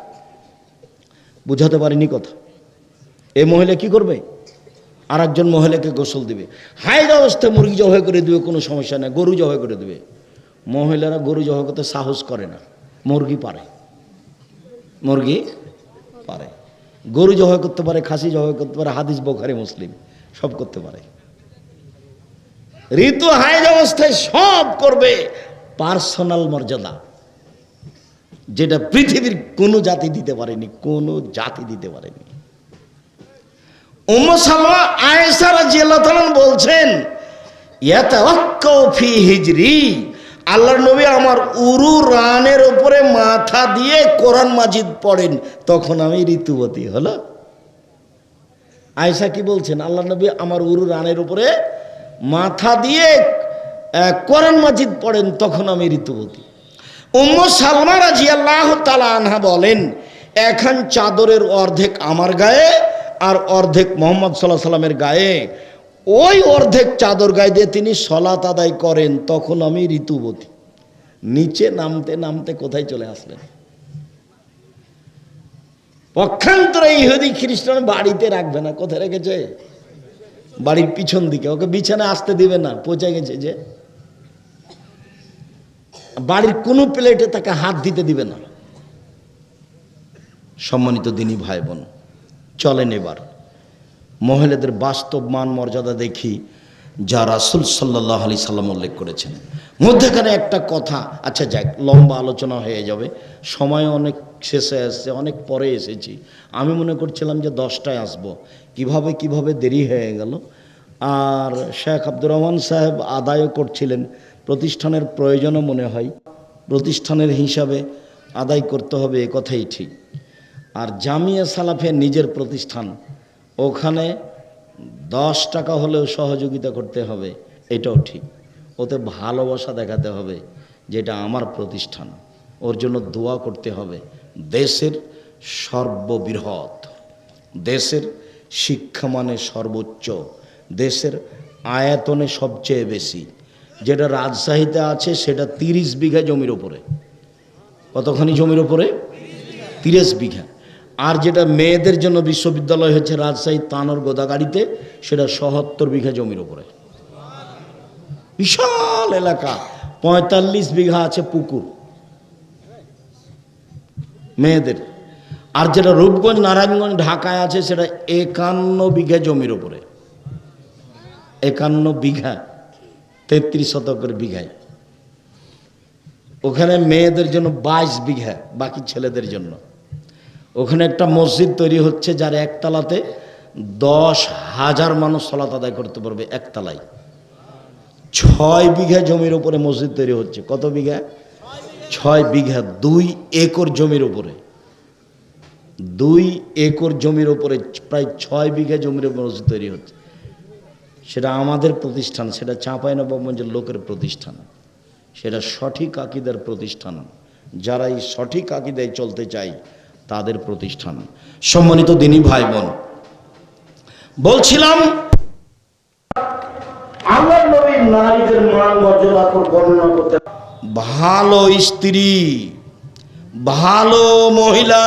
বুঝাতে পারিনি কথা? এই মহিলা কি করবে? আর একজন মহিলাকে গোসল দিবে। হায়েজ অবস্থায় মুরগি জবাই করে দিবে, কোনো সমস্যা নেই, গরু জবাই করে দিবে। মহিলারা গরু জবাই করতে সাহস করে না, মুরগি পারে, মুরগি পারে, গরু জবাই করতে পারে, খাসি জবাই করতে পারে, হাদিস বুখারী মুসলিম, সব করতে পারে। ঋতু হায়েজ অবস্থায় সব করবে, পার্সোনাল মর্যাদা, যেটা পৃথিবীর কোনো জাতি দিতে পারেনি, কোনো জাতি দিতে পারেনি। উম্মু সালমা আয়েশা রাদিয়াল্লাহু তাআলা বলছেন, ইয়াতাওয়াক্কাউ ফি হিজরি, আল্লাহর নবী আমার উরু রানের উপরে মাথা দিয়ে কোরআন মাজিদ পড়েন, তখন আমি ঋতুবতী হলো। আয়েশা কি বলছেন? আল্লাহর নবী আমার উরু রানের উপরে মাথা দিয়ে কোরআন মাজিদ পড়েন, তখন আমি ঋতুবতী। উম্মু সালমা রাদিয়াল্লাহু তাআলা আনহা বলেন, এখন চাদরের অর্ধেক আমার গায়ে আর অর্ধেক মুহাম্মদ সাল্লাল্লাহু আলাইহি সাল্লামের গায়ে, ওই অর্ধেক চাদর গায়ে দিয়ে তিনি সালাত আদায় করেন, তখন আমি ঋতুবতী। নিচে নামতে নামতে কোথায় চলে আসলেন? পক্ষান্তরে ইহুদি খ্রিস্টান বাড়িতে রাখবে না, কোথায় রেখেছে? বাড়ির পিছন দিকে। ওকে বিছানায় আসতে দিবে না, পৌঁছে গেছে যে। বাড়ির কোনো প্লেটে তাকে হাত দিতে দিবে না। সম্মানিত দিনী ভাই বোন, চলেন এবার মহিলাদের বাস্তব মান মর্যাদা দেখি, যা রাসূল সাল্লাল্লাহু আলাইহি সাল্লাম উল্লেখ করেছেন। মধ্যখানে একটা কথা, আচ্ছা যাক, লম্বা আলোচনা হয়ে যাবে, সময় অনেক শেষে আসছে, অনেক পরে এসেছি। আমি মনে করছিলাম যে 10টায় আসবো, কিভাবে দেরি হয়ে গেল। আর শেখ আব্দুর রহমান সাহেব আদায়ও করছিলেন, প্রতিষ্ঠানের প্রয়োজনও মনে হয়, প্রতিষ্ঠানের হিসাবে আদায় করতে হবে, এ কথাই ঠিক। আর জামিয়া সালাফের নিজের প্রতিষ্ঠান, ওখানে 10 টাকা হলেও সহযোগিতা করতে হবে, এটাও ঠিক। ওতে ভালোবাসা দেখাতে হবে, যেটা আমার প্রতিষ্ঠান, ওর জন্য দোয়া করতে হবে। দেশের সর্ববৃহৎ, দেশের শিক্ষামানে সর্বোচ্চ, দেশের আয়তনে সবচেয়ে বেশি, যেটা রাজশাহীতে আছে সেটা 30 বিঘা জমির ওপরে। কতখানি জমির ওপরে? 30 বিঘা। আর যেটা মেয়েদের জন্য বিশ্ববিদ্যালয় হচ্ছে রাজশাহী তানোর গোদাগাড়িতে, সেটা ৭৭ বিঘা জমির ওপরে। বিশাল এলাকা। ৪৫ বিঘা আছে পুকুর মেয়েদের। আর যেটা রূপগঞ্জ নারায়ণগঞ্জ ঢাকায় আছে সেটা ৫১ বিঘা জমির ওপরে। ৫১ বিঘা, ৩৩ শতকের বিঘায়। ওখানে মেয়েদের জন্য ২২ বিঘা, বাকি ছেলেদের জন্য। ওখানে একটা মসজিদ তৈরি হচ্ছে, যার একতলাতে ১০,০০০ মানুষ সালাত আদায় করতে পারবে, একতলায়। ৬ বিঘা জমির উপরে মসজিদ তৈরি হচ্ছে। কত বিঘা? ৬ বিঘা, ২ একর জমির উপরে। ২ একর জমির উপরে প্রায় ৬ বিঘা জমির উপরে মসজিদ তৈরি হচ্ছে। সেটা আমাদের প্রতিষ্ঠান, সেটা চাঁপাইনবাবগঞ্জের লোকের প্রতিষ্ঠান, সেটা সঠিক আকীদার প্রতিষ্ঠান, যারা এই সঠিক আকীদায় চলতে চায় তাদের প্রতিষ্ঠান। সম্মানিত দিনী ভাই বোন, বলছিলাম আল্লাহর নবী নারীদের মান মর্যাদা বর্ণনা করতে, ভালো স্ত্রী, ভালো মহিলা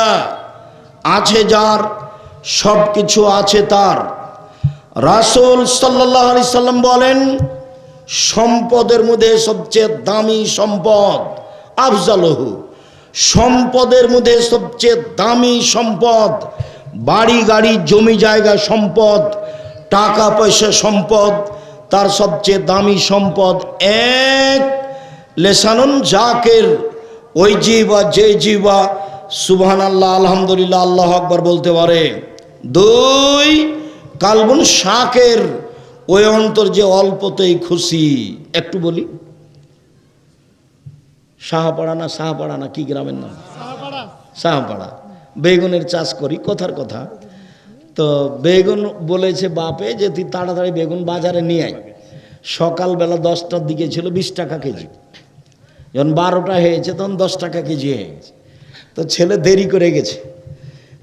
আছে যার, সব কিছু আছে তার। রাসূল সাল্লাল্লাহু আলাইহি সাল্লাম বলেন, সম্পদের মধ্যে সবচেয়ে দামি সম্পদ আফজালহু, সম্পদের মধ্যে সবচেয়ে দামি সম্পদ, বাড়ি গাড়ি জমি জায়গা সম্পদ, টাকা পয়সা সম্পদ, তার সবচেয়ে দামি সম্পদ এক, লেসানুন জাকের, ওই জিহ্বা যে জিহ্বা সুবহানাল্লাহ আলহামদুলিল্লাহ আল্লাহু আকবার বলতে পারে। ২, কালবুন শাকের, ওই অন্তর যে অল্পতেই খুশি। একটু বলি, শাহপাড়া না কি গ্রামের নাম? শাহপাড়া। বেগুনের চাষ করি, কথার কথা। তো বেগুন বলেছে বাপে যে তুই তাড়াতাড়ি বেগুন বাজারে নিয়ে আয়। সকালবেলা 10টার দিকে ছিল 20 টাকা কেজি, যখন 12টা হয়েছে তখন 10 টাকা কেজি হয়ে গেছে। তো ছেলে দেরি করে গেছে,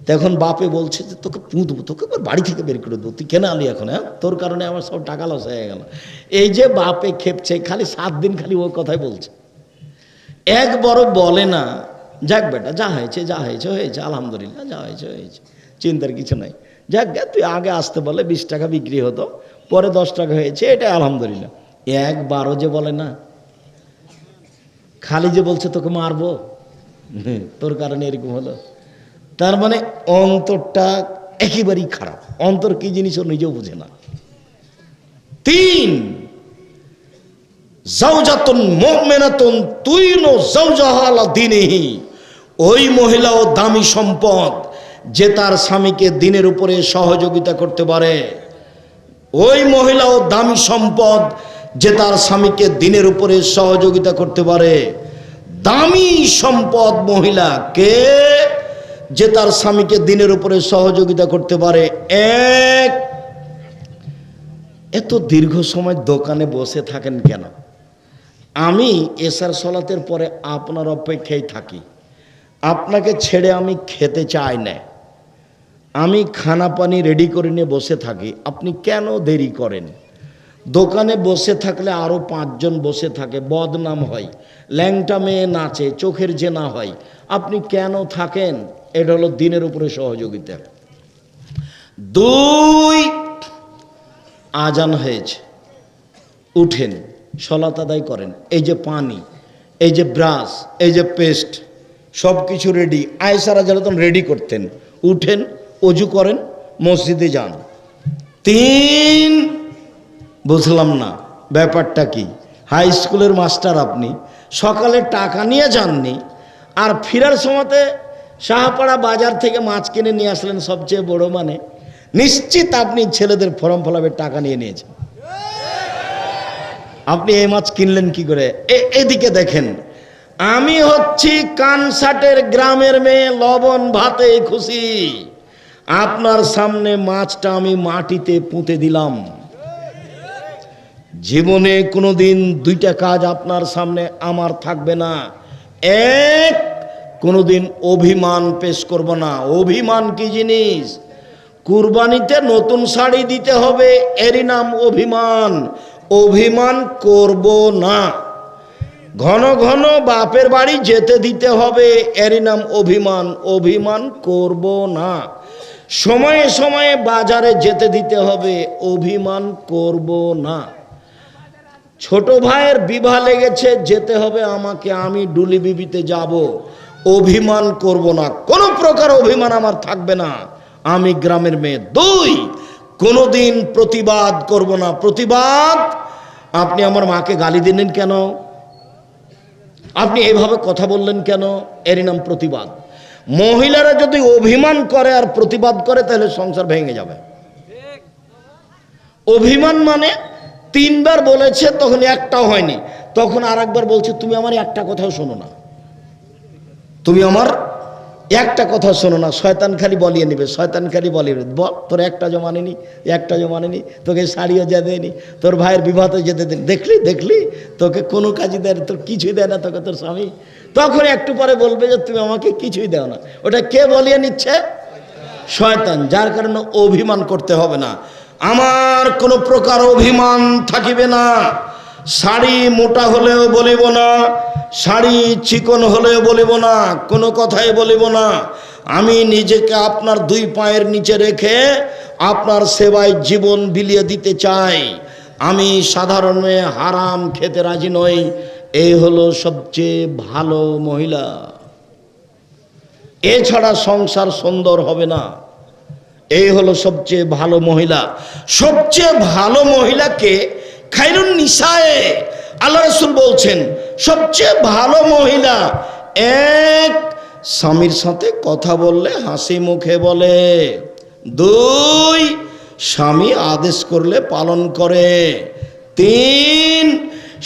তখন বাপে বলছে যে তোকে পুঁতবো, তোকে বাড়ি থেকে বের করে দেবো, তুই কেন আলি এখন? হ্যাঁ, তোর কারণে আমার সব টাকা লস হয়ে গেল। এই যে বাপে খেপছে, খালি 7 দিন খালি ও কথাই বলছে, একবারও বলে না যাক বেটা যা হয়েছে হয়েছে, আলহামদুলিল্লাহ, যা হয়েছে হয়েছে, চিন্তার কিছু নাই, যাক গে তুই আগে আসতে বলে 20 টাকা বিক্রি হতো, পরে 10 টাকা হয়েছে, এটা আলহামদুলিল্লাহ। একবারও যে বলে না, খালি যে বলছে তোকে মারবো, তোর কারণে এরকম হলো। তার মানে অন্তরটা একেবারেই খারাপ। অন্তর কি জিনিস ও নিজেও বুঝে না। 3, জাওজাতুন মুমিনাতুন তুইনু জাওজাহা আলা দীনিহি, ওই মহিলাও দামি সম্পদ যে তার স্বামীকে দিনের উপরে সহযোগিতা করতে পারে। ওই মহিলাও দামি সম্পদ যে তার স্বামীকে দিনের উপরে সহযোগিতা করতে পারে। দামি সম্পদ মহিলা কে? যে তার স্বামীকে দিনের উপরে সহযোগিতা করতে পারে। এক, এত দীর্ঘ সময় দোকানে বসে থাকেন কেন? আমি এশার সলাতের পরে আপনার অপেক্ষায় থাকি, আপনাকে ছেড়ে আমি খেতে চাই না, আমি খানা পানি রেডি করে নিয়ে বসে থাকি, আপনি কেন দেরি করেন? দোকানে বসে থাকলে আরও 5 জন বসে থাকে, বদনাম হয়, ল্যাংটা মেয়ে নাচে, চোখের জেনা হয়, আপনি কেন থাকেন? এটা হলো দিনের উপরে সহযোগিতা। 2, আজান হয়েছে, উঠেন, সলাত আদায় করেন, এই যে পানি, এই যে ব্রাশ, এই যে পেস্ট, সব কিছু রেডি। আয়েশা রাদিয়াল্লাহু আনহা রেডি করতেন, উঠেন, অজু করেন, মসজিদে যান। 3, বুঝলাম না ব্যাপারটা কি? হাই স্কুলের মাস্টার আপনি, সকালে টাকা নিয়ে যাননি, আর ফেরার সময়তে শাহপাড়া বাজার থেকে মাছ কিনে নিয়ে আসলেন, সবচেয়ে বড় মানে নিশ্চিত আপনি ছেলেদের ফর্ম ফলাবে টাকা নিয়ে নিয়েছেন। আপনি এই মাছ কিনলেন কি করে? এদিকে দেখেন, আমি হচ্ছি কানসাটের গ্রামের মেয়ে, লবণ ভাতে খুশি, আপনার সামনে মাছটা আমি মাটিতে পুঁতে দিলাম। জীবনে কোনোদিন 2টা কাজ আপনার সামনে আমার থাকবে না। এক, কোনোদিন অভিমান পেশ করব না। অভিমান কি জিনিস? কুরবানিতে নতুন শাড়ি দিতে হবে, এরই নাম অভিমান। অভিমান করব না। ঘন ঘন বাপের বাড়ি যেতে দিতে হবে, এরই নাম অভিমান। অভিমান করব না। সময়ে সময়ে বাজারে যেতে দিতে হবে, অভিমান করব না। ছোট ভাইয়ের বিবাহ লেগেছে, যেতে হবে আমাকে, আমি ডুলি বিবিতে যাব, অভিমান করব না। কোনো প্রকার অভিমান আমার থাকবে না, আমি গ্রামের মেয়ে। 2, কোনোদিন প্রতিবাদ করব না। প্রতিবাদ, আপনি আমার মাকে গালি দিলেন কেন? আপনি এইভাবে কথা বললেন কেন? এরই নাম প্রতিবাদ। মহিলারা যদি অভিমান করে আর প্রতিবাদ করে, তাহলে সংসার ভেঙে যাবে। অভিমান মানে 3 বার বলেছে, তখন একটাও হয়নি, তখন আরেকবার বলছে তুমি আমার একটা কথাও শোনো না, তুমি আমার একটা কথা শোনো না। শয়তান খালি বলিয়ে নেবে, শয়তান খালি বলিয়ে নেবে, বল তোর একটা জমা নেনি, একটা জমা নেনি, তোকে শাড়িও যেতে দেয়নি, তোর ভাইয়ের বিবাহতে যেতে দেন, দেখলি দেখলি, তোকে কোনো কাজই দেয় না, তোর কিছুই দেয় না তোকে তোর স্বামী। তখন একটু পরে বলবে যে তুমি আমাকে কিছুই দাও না। ওটা কে বলিয়ে নিচ্ছে? শয়তান। যার কারণে অভিমান করতে হবে না। আমার কোনো প্রকার অভিমান থাকিবে না। শাড়ি মোটা হলেও বলিব না, শাড়ি চিকন হলেও বলিব না, কোনো কথাই বলিব না। আমি নিজেকে আপনার 2 পায়ের নিচে রেখে আপনার সেবায় জীবন বিলিয়ে দিতে চাই। আমি সাধারণ মেয়ে, হারাম খেতে রাজি নই। এই হলো সবচেয়ে ভালো মহিলা। এছাড়া সংসার সুন্দর হবে না। এই হলো সবচেয়ে ভালো মহিলা। সবচেয়ে ভালো মহিলাকে খায়রুন নিসায়ে, আল্লাহ রাসূল বলছেন সবচেয়ে ভালো মহিলা, 1, স্বামীর সাথে কথা বললে হাসি মুখে বলে। 2, স্বামী আদেশ করলে পালন করে। 3,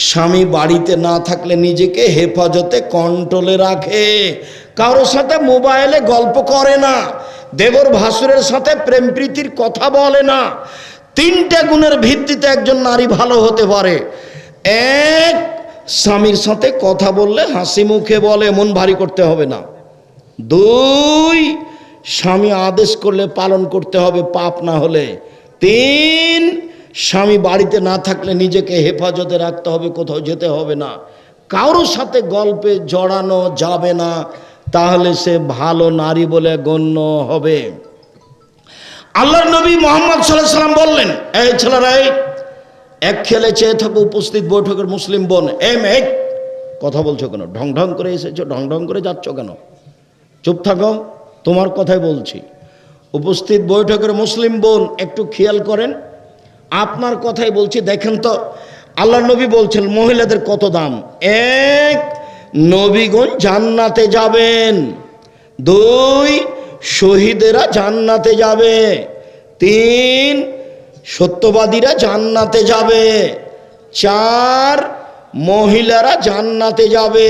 স্বামী বাড়িতে না থাকলে নিজেকে হেফাজতে কন্ট্রোলে রাখে, কারোর সাথে মোবাইলে গল্প করে না, দেবর ভাসুরের সাথে প্রেম প্রীতির কথা বলে না। 3টে গুণের ভিত্তিতে একজন নারী ভালো হতে পারে। 1, স্বামীর সাথে কথা বললে হাসি মুখে বলে, মন ভারী করতে হবে না। 2, স্বামী আদেশ করলে পালন করতে হবে, পাপ না হলে। 3, স্বামী বাড়িতে না থাকলে নিজেকে হেফাজতে রাখতে হবে, কোথাও যেতে হবে না, কারোর সাথে গল্পে জড়ানো যাবে না, তাহলে সে ভালো নারী বলে গণ্য হবে। আল্লাহর নবী মুহাম্মদ সাল্লাল্লাহু আলাইহি ওয়াসাল্লাম বললেন, এই ছেলেরা, এক খেলে চেয়ে থাকো উপস্থিত বৈঠকের মুসলিম বোন, মেয়ে কথা বলছো কেন? ঢং ঢং করে এসেছো, ঢং ঢং করে যাচ্ছ কেন? চুপ থাকো, তোমার কথাই বলছি। উপস্থিত বৈঠকের মুসলিম বোন, একটু খেয়াল করেন, আপনার কথাই বলছি। দেখেন তো আল্লাহর নবী বলছেন মহিলাদের কত দাম। 1, নবীগণ জান্নাতে যাবেন। 2, শহীদেরা জান্নাতে যাবে। 3, সত্যবাদীরা জান্নাতে যাবে। 4 মহিলারা জান্নাতে যাবে।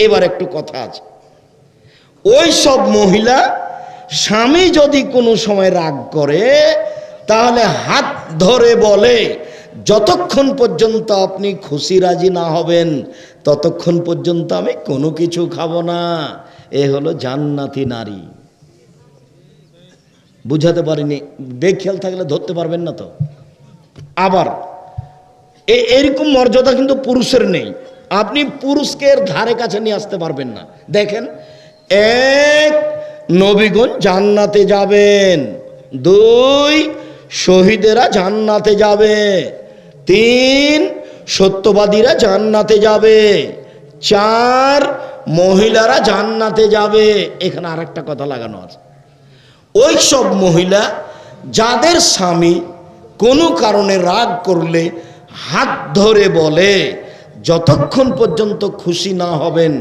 এবার একটু কথা আছে, ওই সব মহিলা স্বামী যদি কোনো সময় রাগ করে তাহলে হাত ধরে বলে, যতক্ষণ পর্যন্ত আপনি খুশি রাজি না হবেন ততক্ষণ পর্যন্ত আমি কোনো কিছু খাবো না। এ হলো জান্নাতি নারী। বুঝাতে পারিনি, বেখেয়াল থাকলে ধরতে পারবেন না তো। আবার এরকম মর্যাদা কিন্তু পুরুষের নেই। আপনি পুরুষকে এর ধারে কাছে নিয়ে আসতে পারবেন না। দেখেন, 1 নবীগণ জান্নাতে যাবেন, 2 শহীদেরা জান্নাতে যাবে, 3 সত্যবাদীরা জান্নাতে যাবে, 4 মহিলারা জান্নাতে যাবে। এখানে আরেকটা কথা লাগানো আছে, ওই সব মহিলা যাদের স্বামী কোনো কারণে রাগ করলে হাত ধরে বলে, যতক্ষণ পর্যন্ত খুশি না হবেন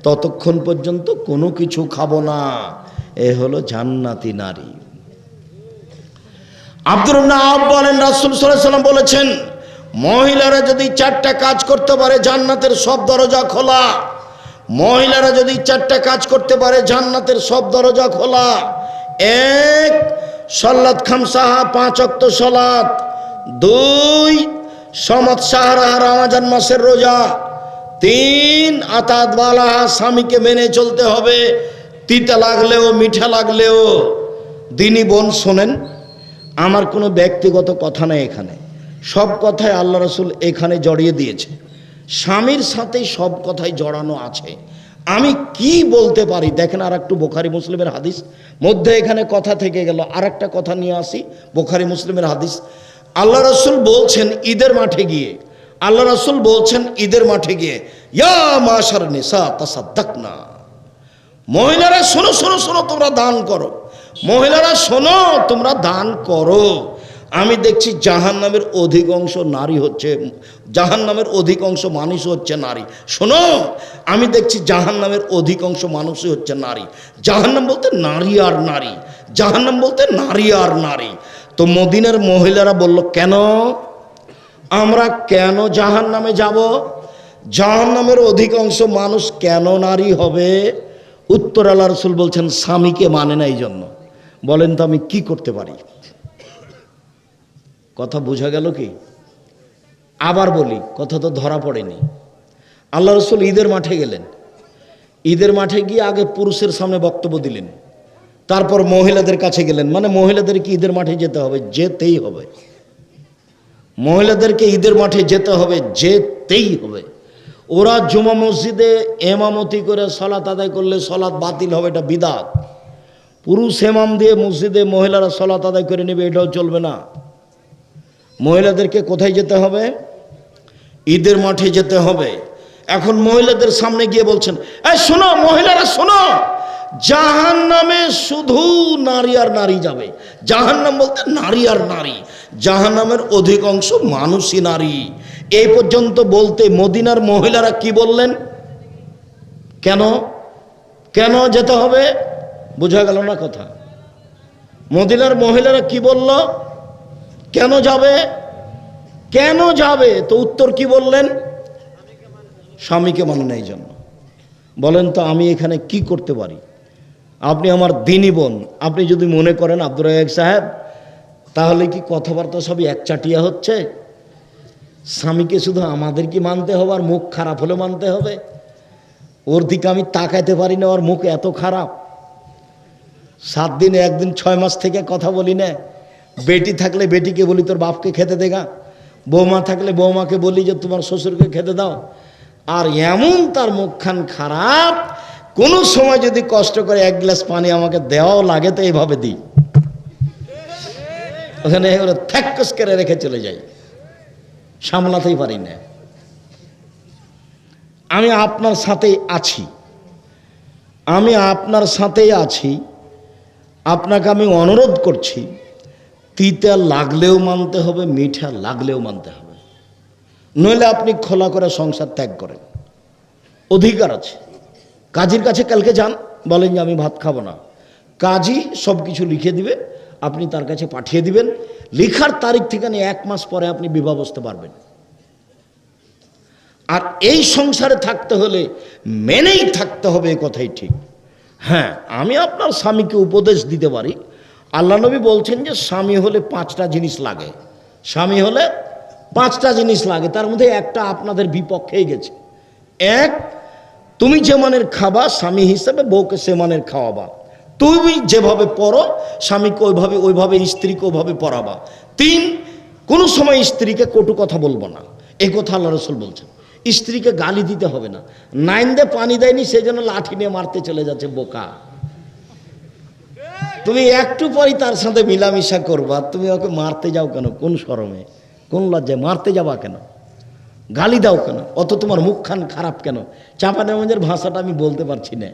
ততক্ষণ পর্যন্ত কোনো কিছু খাবো না। এ হলো জান্নাতি নারী। আব্দুর ইবনে আওফ বলেন, রাসূল সাল্লাল্লাহু আলাইহি ওয়াসাল্লাম বলেছেন, মহিলারা যদি 4টা কাজ করতে পারে জান্নাতের সব দরজা খোলা। মহিলারা যদি 4টা কাজ করতে পারে জান্নাতের সব দরজা খোলা। 1 সালাত খামসাহা, 5 ওয়াক্ত সালাত। 2 সমাত সাহারা, রমজান মাসের রোজা। 3 আতাত বালাহা, স্বামীকে মেনে চলতে হবে, তিতা লাগলেও মিঠা লাগলেও। দিনী বোন শোনেন, আমার কোনো ব্যক্তিগত কথা নেই এখানে, সব কথাই আল্লাহ রাসূল এখানে জড়িয়ে দিয়েছে। স্বামীর সাথে সব কথাই জড়ানো আছে। আমি কি বলতে পারি দেখেন, আর একটু বুখারী মুসলিমের হাদিস মধ্যে এখানে কথা থেকে গেল, আর একটা কথা নিয়ে আসি। বুখারী মুসলিমের হাদিস, আল্লাহ রাসূল বলছেন ঈদের মাঠে গিয়ে, আল্লাহ রাসূল বলছেন ঈদের মাঠে গিয়ে, ইয়া মাশার নিসা তাসাদ্দাকনা, মহিলারা শোনো শোনো শোনো, তোমরা দান করো। মহিলারা শোনো, তোমরা দান করো। আমি দেখছি জাহান্নামের অধিকাংশ নারী হচ্ছে, জাহান্নামের অধিকাংশ মানুষ হচ্ছে নারী। শোনো, আমি দেখছি জাহান্নামের অধিকাংশ মানুষই হচ্ছে নারী। জাহান্নাম বলতে নারী আর নারী, জাহান্নাম বলতে নারী আর নারী। তো মদিনার মহিলারা বলল, কেন আমরা কেন জাহান্নামে যাব? জাহান্নামের অধিকাংশ মানুষ কেন নারী হবে? উত্তর আল্লাহ রাসূল বলছেন, স্বামীকে মানে না এই জন্য। বলেন তো আমি কি করতে পারি? কথা বোঝা গেল কি? আবার বলি, কথা তো ধরা পড়েনি। আল্লাহ রাসূল ঈদের মাঠে গেলেন, ঈদের মাঠে গিয়ে আগে পুরুষের সামনে বক্তব্য দিলেন, তারপর মহিলাদের কাছে গেলেন। মানে মহিলাদেরকে ঈদের মাঠে যেতে হবে, যেতেই হবে। মহিলাদেরকে ঈদের মাঠে যেতে হবে, যেতেই হবে। ওরা জুমা মসজিদে এমামতি করে সলাত আদায় করলে সলাত বাতিল হবে, এটা বিদআত। পুরুষ এমাম দিয়ে মসজিদে মহিলারা সলাত আদায় করে নেবে, এটাও চলবে না। মহিলাদেরকে কোথায় যেতে হবে? ঈদের মাঠে যেতে হবে। এখন মহিলাদের সামনে গিয়ে বলছেন, এই শোনো মহিলারা শোনো, জাহান্নামে শুধু নারী আর নারী যাবে। জাহান্নাম বলতে নারী আর নারী, জাহান্নামের অধিকাংশ মানুষই নারী। এই পর্যন্ত বলতে মদিনার মহিলারা কি বললেন? কেন কেন যেতে হবে? বোঝা গেল না কথা? মদিনার মহিলারা কি বলল? কেন যাবে? কেন যাবে? তো উত্তর কি বললেন? স্বামীকে মানে না এই জন্য। বলেন তো আমি এখানে কি করতে পারি? আপনি আমার দিনী বোন, আপনি যদি মনে করেন আব্দুর রাজ্জাক সাহেব, তাহলে কি কথাবার্তা সবই একচাটিয়া হচ্ছে? স্বামীকে শুধু আমাদের কি মানতে হবে আর মুখ খারাপ হলে মানতে হবে? ওর দিকে আমি তাকাইতে পারি না, ওর মুখ এত খারাপ। 7 দিন 1 দিন 6 মাস থেকে কথা বলি না। বেটি থাকলে বেটিকে বলি তোর বাপকে খেতে দেগা, বৌমা থাকলে বৌমাকে বলি যে তোমার শ্বশুরকে খেতে দাও। আর এমন তার মুখখান খারাপ, কোনো সময় যদি কষ্ট করে 1 গ্লাস পানি আমাকে দেওয়াও লাগে তো এইভাবে দিই, ওখানে থ্যাকস করে রেখে চলে যাই, সামলাতেই পারি না। আমি আপনার সাথেই আছি, আমি আপনার সাথেই আছি। আপনাকে আমি অনুরোধ করছি, তিতা লাগলেও মানতে হবে, মিঠা লাগলেও মানতে হবে, নইলে আপনি খোলা করে সংসার ত্যাগ করেন, অধিকার আছে। কাজীর কাছে কালকে যান, বলেন যে আমি ভাত খাবো না, কাজী সব কিছু লিখে দিবে, আপনি তার কাছে পাঠিয়ে দিবেন। লেখার তারিখ থেকে 1 মাস পরে আপনি বিবাহ বসতে পারবেন। আর এই সংসারে থাকতে হলে মেনেই থাকতে হবে, এ কথাই ঠিক। হ্যাঁ, আমি আপনার স্বামীকে উপদেশ দিতে পারি। আল্লাহ নবী বলছেন যে স্বামী হলে 5টা জিনিস লাগে। স্বামী হলে 5টা জিনিস লাগে, তার মধ্যে একটা আপনাদের বিপক্ষেই গেছে। এক, তুমি যে মানের খাবা স্বামী হিসেবে বউকে সে মানের খাওয়াবা। তুমি যেভাবে পড়ো স্বামীকে ওইভাবে স্ত্রীকে ওইভাবে পড়াবা। 3, কোনো সময় স্ত্রীকে কটু কথা বলবো না, এই কথা আল্লাহ রসুল বলছেন। স্ত্রীকে গালি দিতে হবে না। নাইন দে পানি দেয়নি সেই জন্য লাঠি নিয়ে মারতে চলে যাচ্ছে, বোকা। তুমি একটু পরই তার সাথে মিলামিশা করবা, তুমি ওকে মারতে যাও কেন? কোন শরমে, কোন লজ্জায় মারতে যাবা কেন? গালি দাও কেন? অত তোমার মুখখান খারাপ কেন? চাঁপানেগঞ্জের ভাষাটা আমি বলতে পারছি না,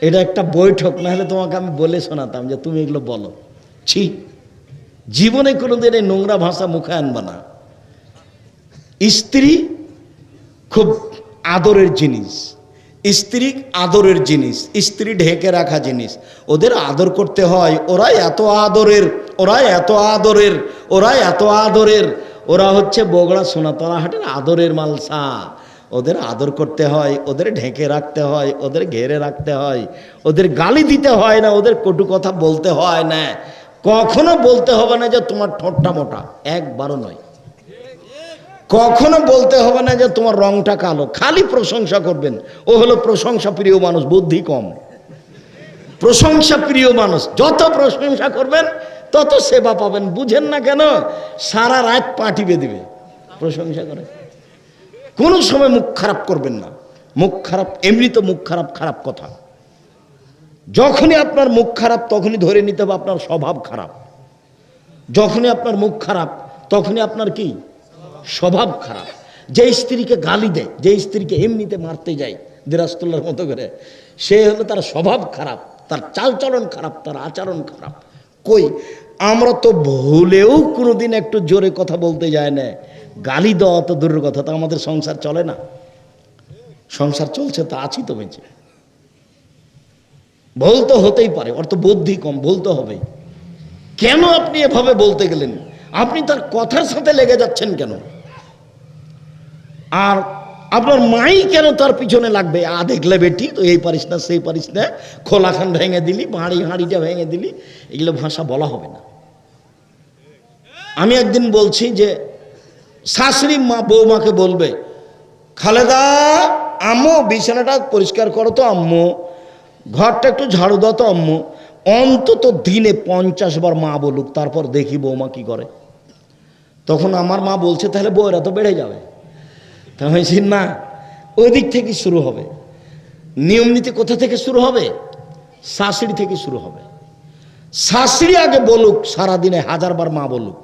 এটা একটা বৈঠক, না হলে তোমাকে আমি বলে শোনাতাম যে তুমি এগুলো বলো। ছি, জীবনে কোনোদিন এই নোংরা ভাষা মুখে আনবা না। স্ত্রী খুব আদরের জিনিস, স্ত্রী আদরের জিনিস, স্ত্রী ঢেকে রাখা জিনিস। ওদের আদর করতে হয়। ওরা এত আদরের, ওরা এত আদরের, ওরা এত আদরের, ওরা হচ্ছে বগড়া সোনাতলা হাটের আদরের মালসা। ওদের আদর করতে হয়, ওদের ঢেকে রাখতে হয়, ওদের ঘেরে রাখতে হয়, ওদের গালি দিতে হয় না, ওদের কটু কথা বলতে হয় না। কখনো বলতে হবে না যে তোমার ঠোঁটটা মোটা, একবারও নয়। কখনো বলতে হবে না যে তোমার রংটা কালো, খালি প্রশংসা করবেন। ও হলো প্রশংসা প্রিয় মানুষ, বুদ্ধি কম। প্রশংসা প্রিয় মানুষ, যত প্রশংসা করবেন তত সেবা পাবেন। বুঝেন না কেন? সারা রাত পাটি বেঁধে প্রশংসা করে। কোনো সময় মুখ খারাপ করবেন না। মুখ খারাপ, এমনি তো মুখ খারাপ, খারাপ কথা। যখনই আপনার মুখ খারাপ তখনই ধরে নিতে হবে আপনার স্বভাব খারাপ। যখনই আপনার মুখ খারাপ তখনই আপনার কি স্বভাব খারাপ। যে স্ত্রীকে গালি দেয়, যে স্ত্রীকে এমনিতে মারতে যায় দিরাজতুল্লাহর মতো করে, সে হলো তার স্বভাব খারাপ, তার চালচলন খারাপ, তার আচরণ খারাপ। কই, আমরা তো ভুলেও কোনোদিন একটু জোরে কথা বলতে যায় না। গালি দেওয়া তো দূরের কথা, তা আমাদের সংসার চলে না। সংসার চলছে, তা আছি তো বেঁচে। ভুল তো হতেই পারে, ওর তো বুদ্ধি কম, ভুল তো হবেই। কেন আপনি এভাবে বলতে গেলেন? আপনি তার কথার সাথে লেগে যাচ্ছেন কেন? আর আপনার মাই কেন তার পিছনে লাগবে? দেখলে বেটি তো এই পারিস না, সেই পারিস না, খোলাখান ভেঙে দিলি, হাঁড়িটা ভেঙে দিলি, এগুলো ভাষা বলা হবে না। আমি একদিন বলছি যে শাশুড়ি মা বৌমাকে বলবে, খালেদা আম্মু বিছানাটা পরিষ্কার করো তো আম্মু, ঘরটা একটু ঝাড়ু দাও তো আম্মু। অন্তত দিনে 50 বার মা বলুক, তারপর দেখি বৌমা কি করে। তখন আমার মা বলছে তাহলে বউরা তো বেড়ে যাবে। তা হয়েছি না, ওই দিক থেকে শুরু হবে। নিয়ম নীতি কোথা থেকে শুরু হবে? শাশুড়ি থেকে শুরু হবে। শাশুড়ি আগে বলুক, সারাদিনে 1000 বার মা বলুক,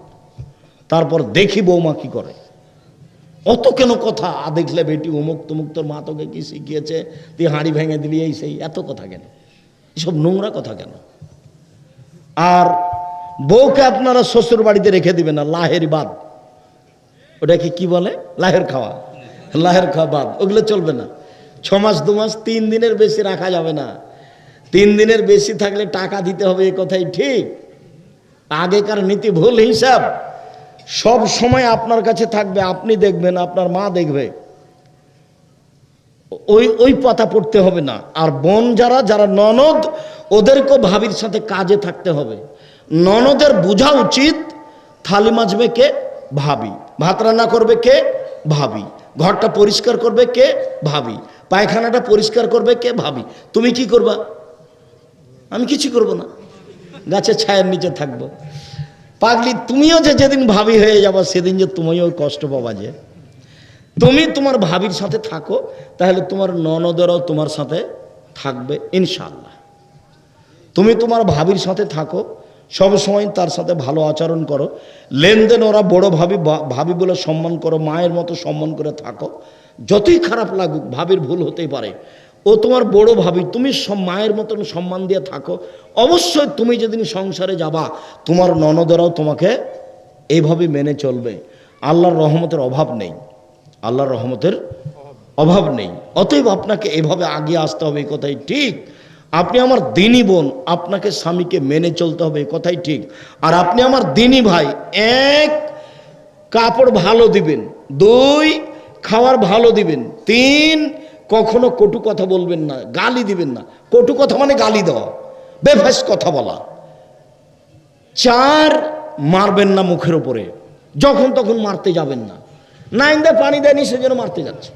তারপর দেখি বৌমা কি করে। অত কেন কথা? দেখলে বেটি অমুক তমুক, তোর মা তোকে কি শিখিয়েছে, তুই হাঁড়ি ভেঙে দিলি, এই সেই, এত কথা কেন? এসব নোংরা কথা কেন? আর বউকে আপনারা শ্বশুর বাড়িতে রেখে দিবেন না, লাহের বাদ। ওটাকে কি বলে? লাহের খাওয়া, লাহের খাওয়া বাদ, ওগুলো চলবে না। 6 মাস 2 মাস 3 দিনের বেশি রাখা যাবে না। 3 দিনের বেশি থাকলে টাকা দিতে হবে, এ কথাই ঠিক। আগেকার নীতি ভুল হিসাব। সব সময় আপনার কাছে থাকবে, আপনি দেখবেন, আপনার মা দেখবে, ওই পাতা পড়তে হবে না। আর বোন যারা ননদ, ওদেরকেও ভাবির সাথে কাজে থাকতে হবে। ননদের বোঝা উচিত থালি মাজবে কে? ভাবি। ভাত রান্না করবে কে? ভাবি। ঘরটা পরিষ্কার করবে কে? ভাবি। পায়খানাটা পরিষ্কার করবে কে? ভাবি। তুমি কি করবা? আমি কিছু করব না, গাছের ছায়ার নিচে থাকবো। পাগলি, তুমিও যে যেদিন ভাবি হয়ে যাবো সেদিন যে তুমিও কষ্ট পাবা। যে তুমি তোমার ভাবির সাথে থাকো, তাহলে তোমার ননদেরও তোমার সাথে থাকবে ইনশাআল্লাহ। তুমি তোমার ভাবির সাথে থাকো, সব সময় তার সাথে ভালো আচরণ করো, লেনদেন ওরা বড় ভাবি বলে সম্মান করো, মায়ের মতো সম্মান করে থাকো। যতই খারাপ লাগুক, ভাবির ভুল হতেই পারে, ও তোমার বড় ভাবি, তুমি মায়ের মতন সম্মান দিয়ে থাকো। অবশ্যই তুমি যেদিন সংসারে যাবা, তোমার ননদেরাও তোমাকে এইভাবে মেনে চলবে। আল্লাহর রহমতের অভাব নেই, আল্লাহর রহমতের অভাব নেই। অতএব আপনাকে এভাবে আগিয়ে আসতে হবে, এই কথাই ঠিক। আপনি আমার দিনী বোন, আপনাকে স্বামীকে মেনে চলতে হবে, এই কথাই ঠিক। আর আপনি আমার দিনী ভাই, 1 কাপড় ভালো দিবেন, 2 খাওয়ার ভালো দিবেন। 3, কখনো কটু কথা বলবেন না, গালি দিবেন না। কটু কথা মানে গালি দেওয়া, বেফাস কথা বলা। 4, মারবেন না মুখের উপরে, যখন তখন মারতে যাবেন না। নাইন্দা পানি দেয়নি সেজন্য মারতে যাচ্ছে,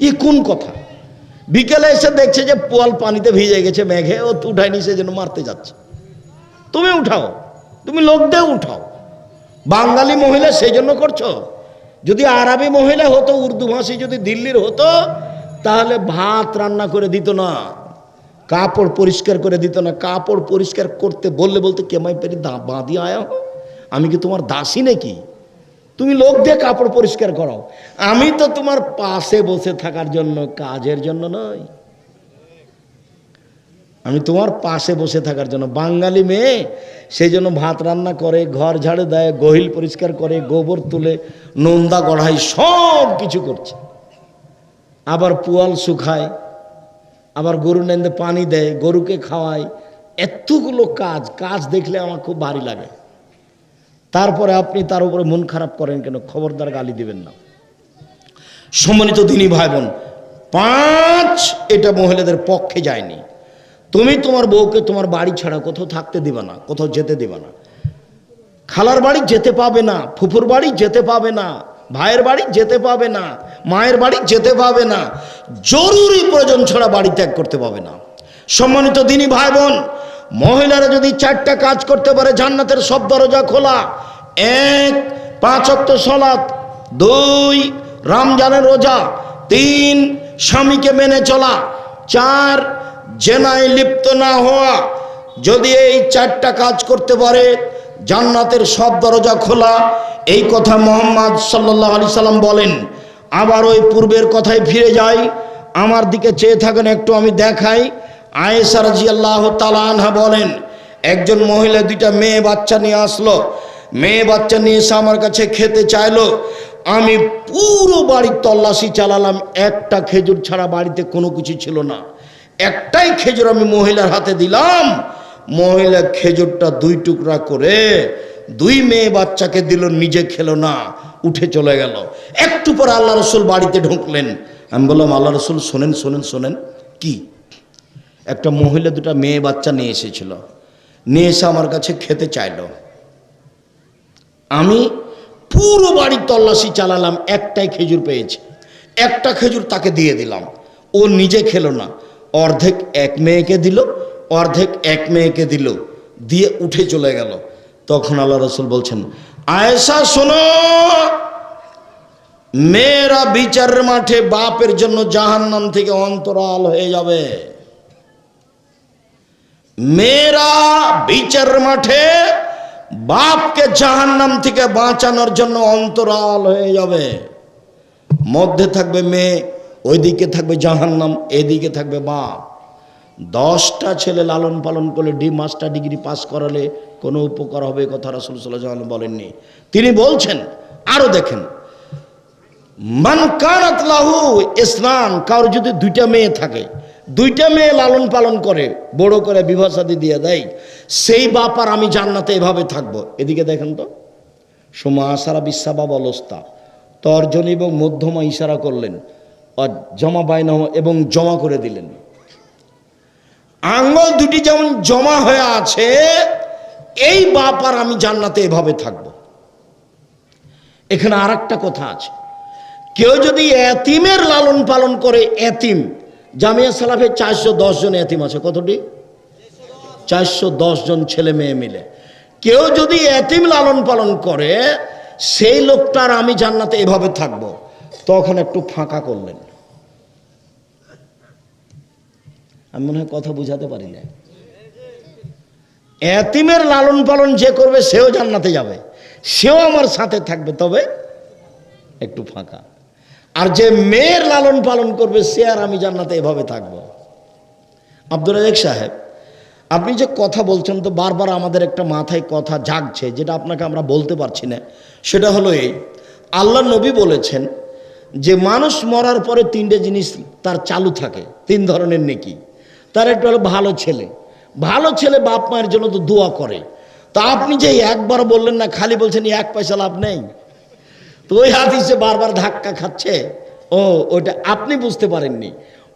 ই কোন কথা? বিকেলে এসে দেখছে যে পোয়াল পানিতে ভিজে গেছে, মেঘে ও উঠায়নি সেজন্য মারতে যাচ্ছে। তুমি উঠাও, তুমি লোক দিয়ে উঠাও। বাঙালি মহিলা সেই জন্য করছো। যদি আরবি মহিলা হতো, উর্দু ভাষী যদি দিল্লির হতো, তাহলে ভাত রান্না করে দিত না, কাপড় পরিষ্কার করে দিত না। কাপড় পরিষ্কার করতে বললে বলতে কেমাই পেরি বাঁধি আয়া, আমি কি তোমার দাসী নাকি? তুমি লোক দিয়ে কাপড় পরিষ্কার করাও। আমি তো তোমার পাশে বসে থাকার জন্য, কাজের জন্য নয়। আমি তোমার পাশে বসে থাকার জন্য। বাঙালি মেয়ে সেই জন্য ভাত রান্না করে, ঘর ঝাড়ু দেয়, গহিল পরিষ্কার করে, গোবর তুলে, নোন্দা গড়াই সব কিছু করছে। আবার পোয়াল শুকায়, আবার গরু নেন্দে পানি দেয়, গরুকে খাওয়ায়। এতগুলো কাজ দেখলে আমার খুব ভারী লাগে। তারপরে আপনি তার উপরে মন খারাপ করেন কেন? খবরদার গালি দিবেন না। সম্মানিত দিনী ভাই বোন, 5, এটা মহিলাদের পক্ষে যায়নি। তুমি তোমার বউকে তোমার বাড়ি ছাড়া কোথাও থাকতে দিবা না, কোথাও যেতে দিবা না। খালার বাড়ি যেতে পাবে না, ফুফুর বাড়ি যেতে পাবে না, ভাইয়ের বাড়ি যেতে পাবে না, মায়ের বাড়ি যেতে পাবে না। জরুরি প্রয়োজন ছাড়া বাড়ি ত্যাগ করতে পাবে না। সম্মানিত দিনী ভাই বোন, মহিলারা যদি 4টা কাজ করতে পারে, জান্নাতের সব দরজা খোলা। 1, 5 ওয়াক্ত সালাত। 2, রমজানের রোজা। 3, স্বামীকে মেনে চলা। 4, জেনায় লিপ্ত না হওয়া। যদি এই 4টা কাজ করতে পারে, জান্নাতের সব দরজা খোলা। এই কথা মুহাম্মদ সাল্লাল্লাহু আলাইহি সাল্লাম বলেন। আবার ওই পূর্বের কথায় ফিরে যাই, আমার দিকে চেয়ে থাকেন একটু, আমি দেখাই। আয়েশা রাদিয়াল্লাহু তাআলা আনহা বলেন, একজন মহিলা 2টা মেয়ে বাচ্চা নিয়ে আসলো। মেয়ে বাচ্চা নিয়ে এসে আমার কাছে খেতে চাইলো। আমি পুরো বাড়ির তল্লাশি চালালাম, একটা খেজুর ছাড়া বাড়িতে কোনো কিছু ছিল না। একটাই খেজুর আমি মহিলার হাতে দিলাম। মহিলা খেজুরটা 2 টুকরা করে 2 মেয়ে বাচ্চাকে দিল, নিজে খেলো না, উঠে চলে গেল। একটু পর আল্লাহ রসুল বাড়িতে ঢুকলেন। আমি বললাম, আল্লাহ রসুল শোনেন শোনেন শোনেন। কি? একটা মহিলা 2টা মেয়ে বাচ্চা নিয়ে এসেছিল, নিয়ে এসে আমার কাছে খেতে চাইলো। আমি পুরো বাড়ির তল্লাশি চালালাম, একটাই খেজুর পেয়েছি। একটা খেজুর তাকে দিয়ে দিলাম, ও নিজে খেলো না, অর্ধেক এক মেয়েকে দিল, অর্ধেক এক মেয়েকে দিল, দিয়ে উঠে চলে গেল। তখন আল্লাহ রসুল বলছেন, আয়েশা শোনো, মেয়েরা বিচারের মাঠে বাপের জন্য জাহান্নাম থেকে অন্তরাল হয়ে যাবে। মেয়েরা বিচারের মাঠে বাপকে জাহান্নাম থেকে বাঁচানোর জন্য অন্তরাল হয়ে যাবে। মধ্যে থাকবে মেয়ে, ওইদিকে থাকবে জাহান্নাম, এদিকে থাকবে বাপ। 10টা ছেলে লালন পালন করলে, মাস্টার ডিগ্রি পাস করালে কোনো উপকার হবে? কথা রাসূল সাল্লাল্লাহু আলাইহি ওয়াসাল্লাম বলেননি। তিনি বলছেন, আরো দেখেন, মান কানাত লাহু ইসলাম, কারো যদি 2টা মেয়ে থাকে, 2টা মেয়ে লালন পালন করে, বড় করে বিবাহ শাদী দিয়ে দেয়, সেই বাপ আর আমি জান্নাতে এভাবে থাকবো। এদিকে দেখেন তো, সুমা আসারা বিসাবা বলস্তা, তর্জনী এবং মধ্যমা ইশারা করলেন, জমা বাইনা এবং জমা করে দিলেন। আঙ্গুল 2টি যেমন জমা হয়ে আছে, এই বাপ আর আমি জান্নাতে এভাবে থাকবো। এখানে আরেকটা কথা আছে, কেউ যদি এতিমের লালন পালন করে, এতিম, জামিয়া সালাফে 410 জন এতিম আছে। কতটি? 410 জন ছেলে মেয়ে মিলে। কেউ যদি এতিম লালন পালন করে, সেই লোকটার আমি জান্নাতে এভাবে থাকবো। তখন একটু ফাঁকা করলেন। আমি মনে হয় কথা বুঝাতে পারি না। এতিমের লালন পালন যে করবে সেও জান্নাতে যাবে, সেও আমার সাথে থাকবে, তবে একটু ফাঁকা। আর যে মেয়ের লালন পালন করবে, সে আর আমি জান্নাতে এভাবে থাকবো। আব্দুর রাজ্জাক সাহেব, আপনি যে কথা বলছেন, তো বারবার আমাদের একটা মাথায় কথা জাগছে, যেটা আপনাকে আমরা বলতে পারছি না। সেটা হলো এই, আল্লাহ নবী বলেছেন যে মানুষ মরার পরে 3টে জিনিস তার চালু থাকে, 3 ধরনের নেকি। তার একটা হলো ভালো ছেলে। ভালো ছেলে বাপ মায়ের জন্য তো দোয়া করে। তা আপনি যে একবার বললেন না, খালি বলছেন 1 পয়সা লাভ নেই, তো ওই হাদিসে বারবার ধাক্কা খাচ্ছে। ও ওটা আপনি বুঝতে পারেননি,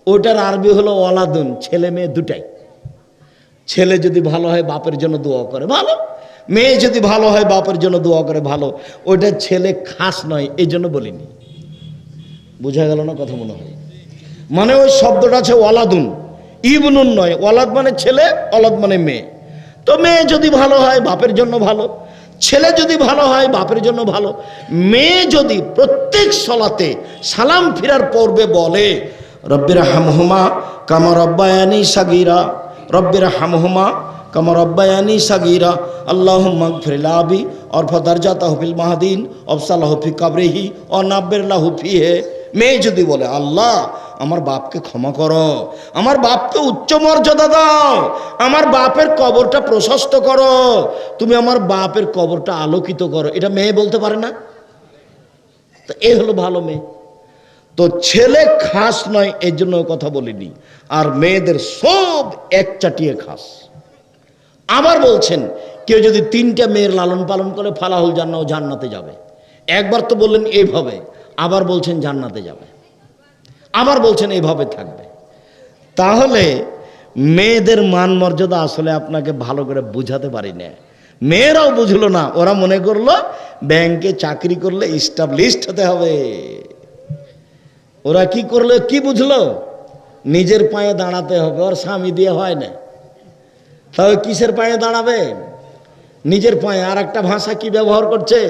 ওটার আরবি হলো ওয়ালাদুন, ছেলে মেয়ে দুটাই। ছেলে যদি ভালো হয় বাপের জন্য দোয়া করে ভালো, মেয়ে যদি ভালো হয় বাপের জন্য দোয়া করে ভালো। ওইটা ছেলে খাস নয়, এই জন্য বলিনি। বোঝা গেল না কথা মনে হয়? মানে ওই শব্দটা আছে ওয়ালাদুন, ইবনুন নয়। ওয়ালাদ মানে ছেলে, ওয়ালাদ মানে মেয়ে। তো মেয়ে যদি ভালো হয় বাপের জন্য ভালো, ছেলে যদি ভালো হয় বাপের জন্য ভালো। মেয়ে যদি প্রত্যেক সলাতে সালাম ফিরার পূর্বে বলে রব্বির হামহুমা কামা রব্বায়ানি সাগীরা, রব্বির হামহুমা কামা রব্বায়ানি সাগীরা, আল্লাহুম্মা গফির লাবি অরফা দারজাতাহু ফিল মাহদিন অবসালাহু ফি কবরিহি ওয়া নাব্বির লাহু ফিহি। মেয়ে যদি বলে আল্লাহ আমার বাপকে ক্ষমা করো, আমার বাপকে উচ্চ মর্যাদা দাও, আমার বাপের কবরটা প্রশস্ত করো, তুমি আমার বাপের কবরটা আলোকিত করো, এটা মেয়ে বলতে পারে না? তো এ হলো ভালো মেয়ে। তো ছেলে খাস নয়, এই জন্য কথা বলিনি। আর মেয়েদের সব এক চাটিয়ে খাস। আবার বলছেন কেউ যদি 3টা মেয়ের লালন পালন করে ফালাহুল জান্নাহ, জান্নাতে যাবে। একবার তো বললেন এইভাবে, আবার বলছেন জান্নাতে যাবে, আবার বলছেন এইভাবে থাকবে। তাহলে মেয়েদের মান মর্যাদা আসলে আপনাকে ভালো করে বুঝাতে পারি না। মেয়েরাও বুঝলো না, ওরা মনে করলো ব্যাংকে চাকরি করলে এস্টাবলিশড হতে হবে। ওরা কি করলো, কি বুঝলো? নিজের পায়ে দাঁড়াতে হবে, ওর স্বামী দিয়ে হয় না। তাহলে কিসের পায়ে দাঁড়াবে? নিজের পায়ে। আর একটা ভাষা কি ব্যবহার করছে?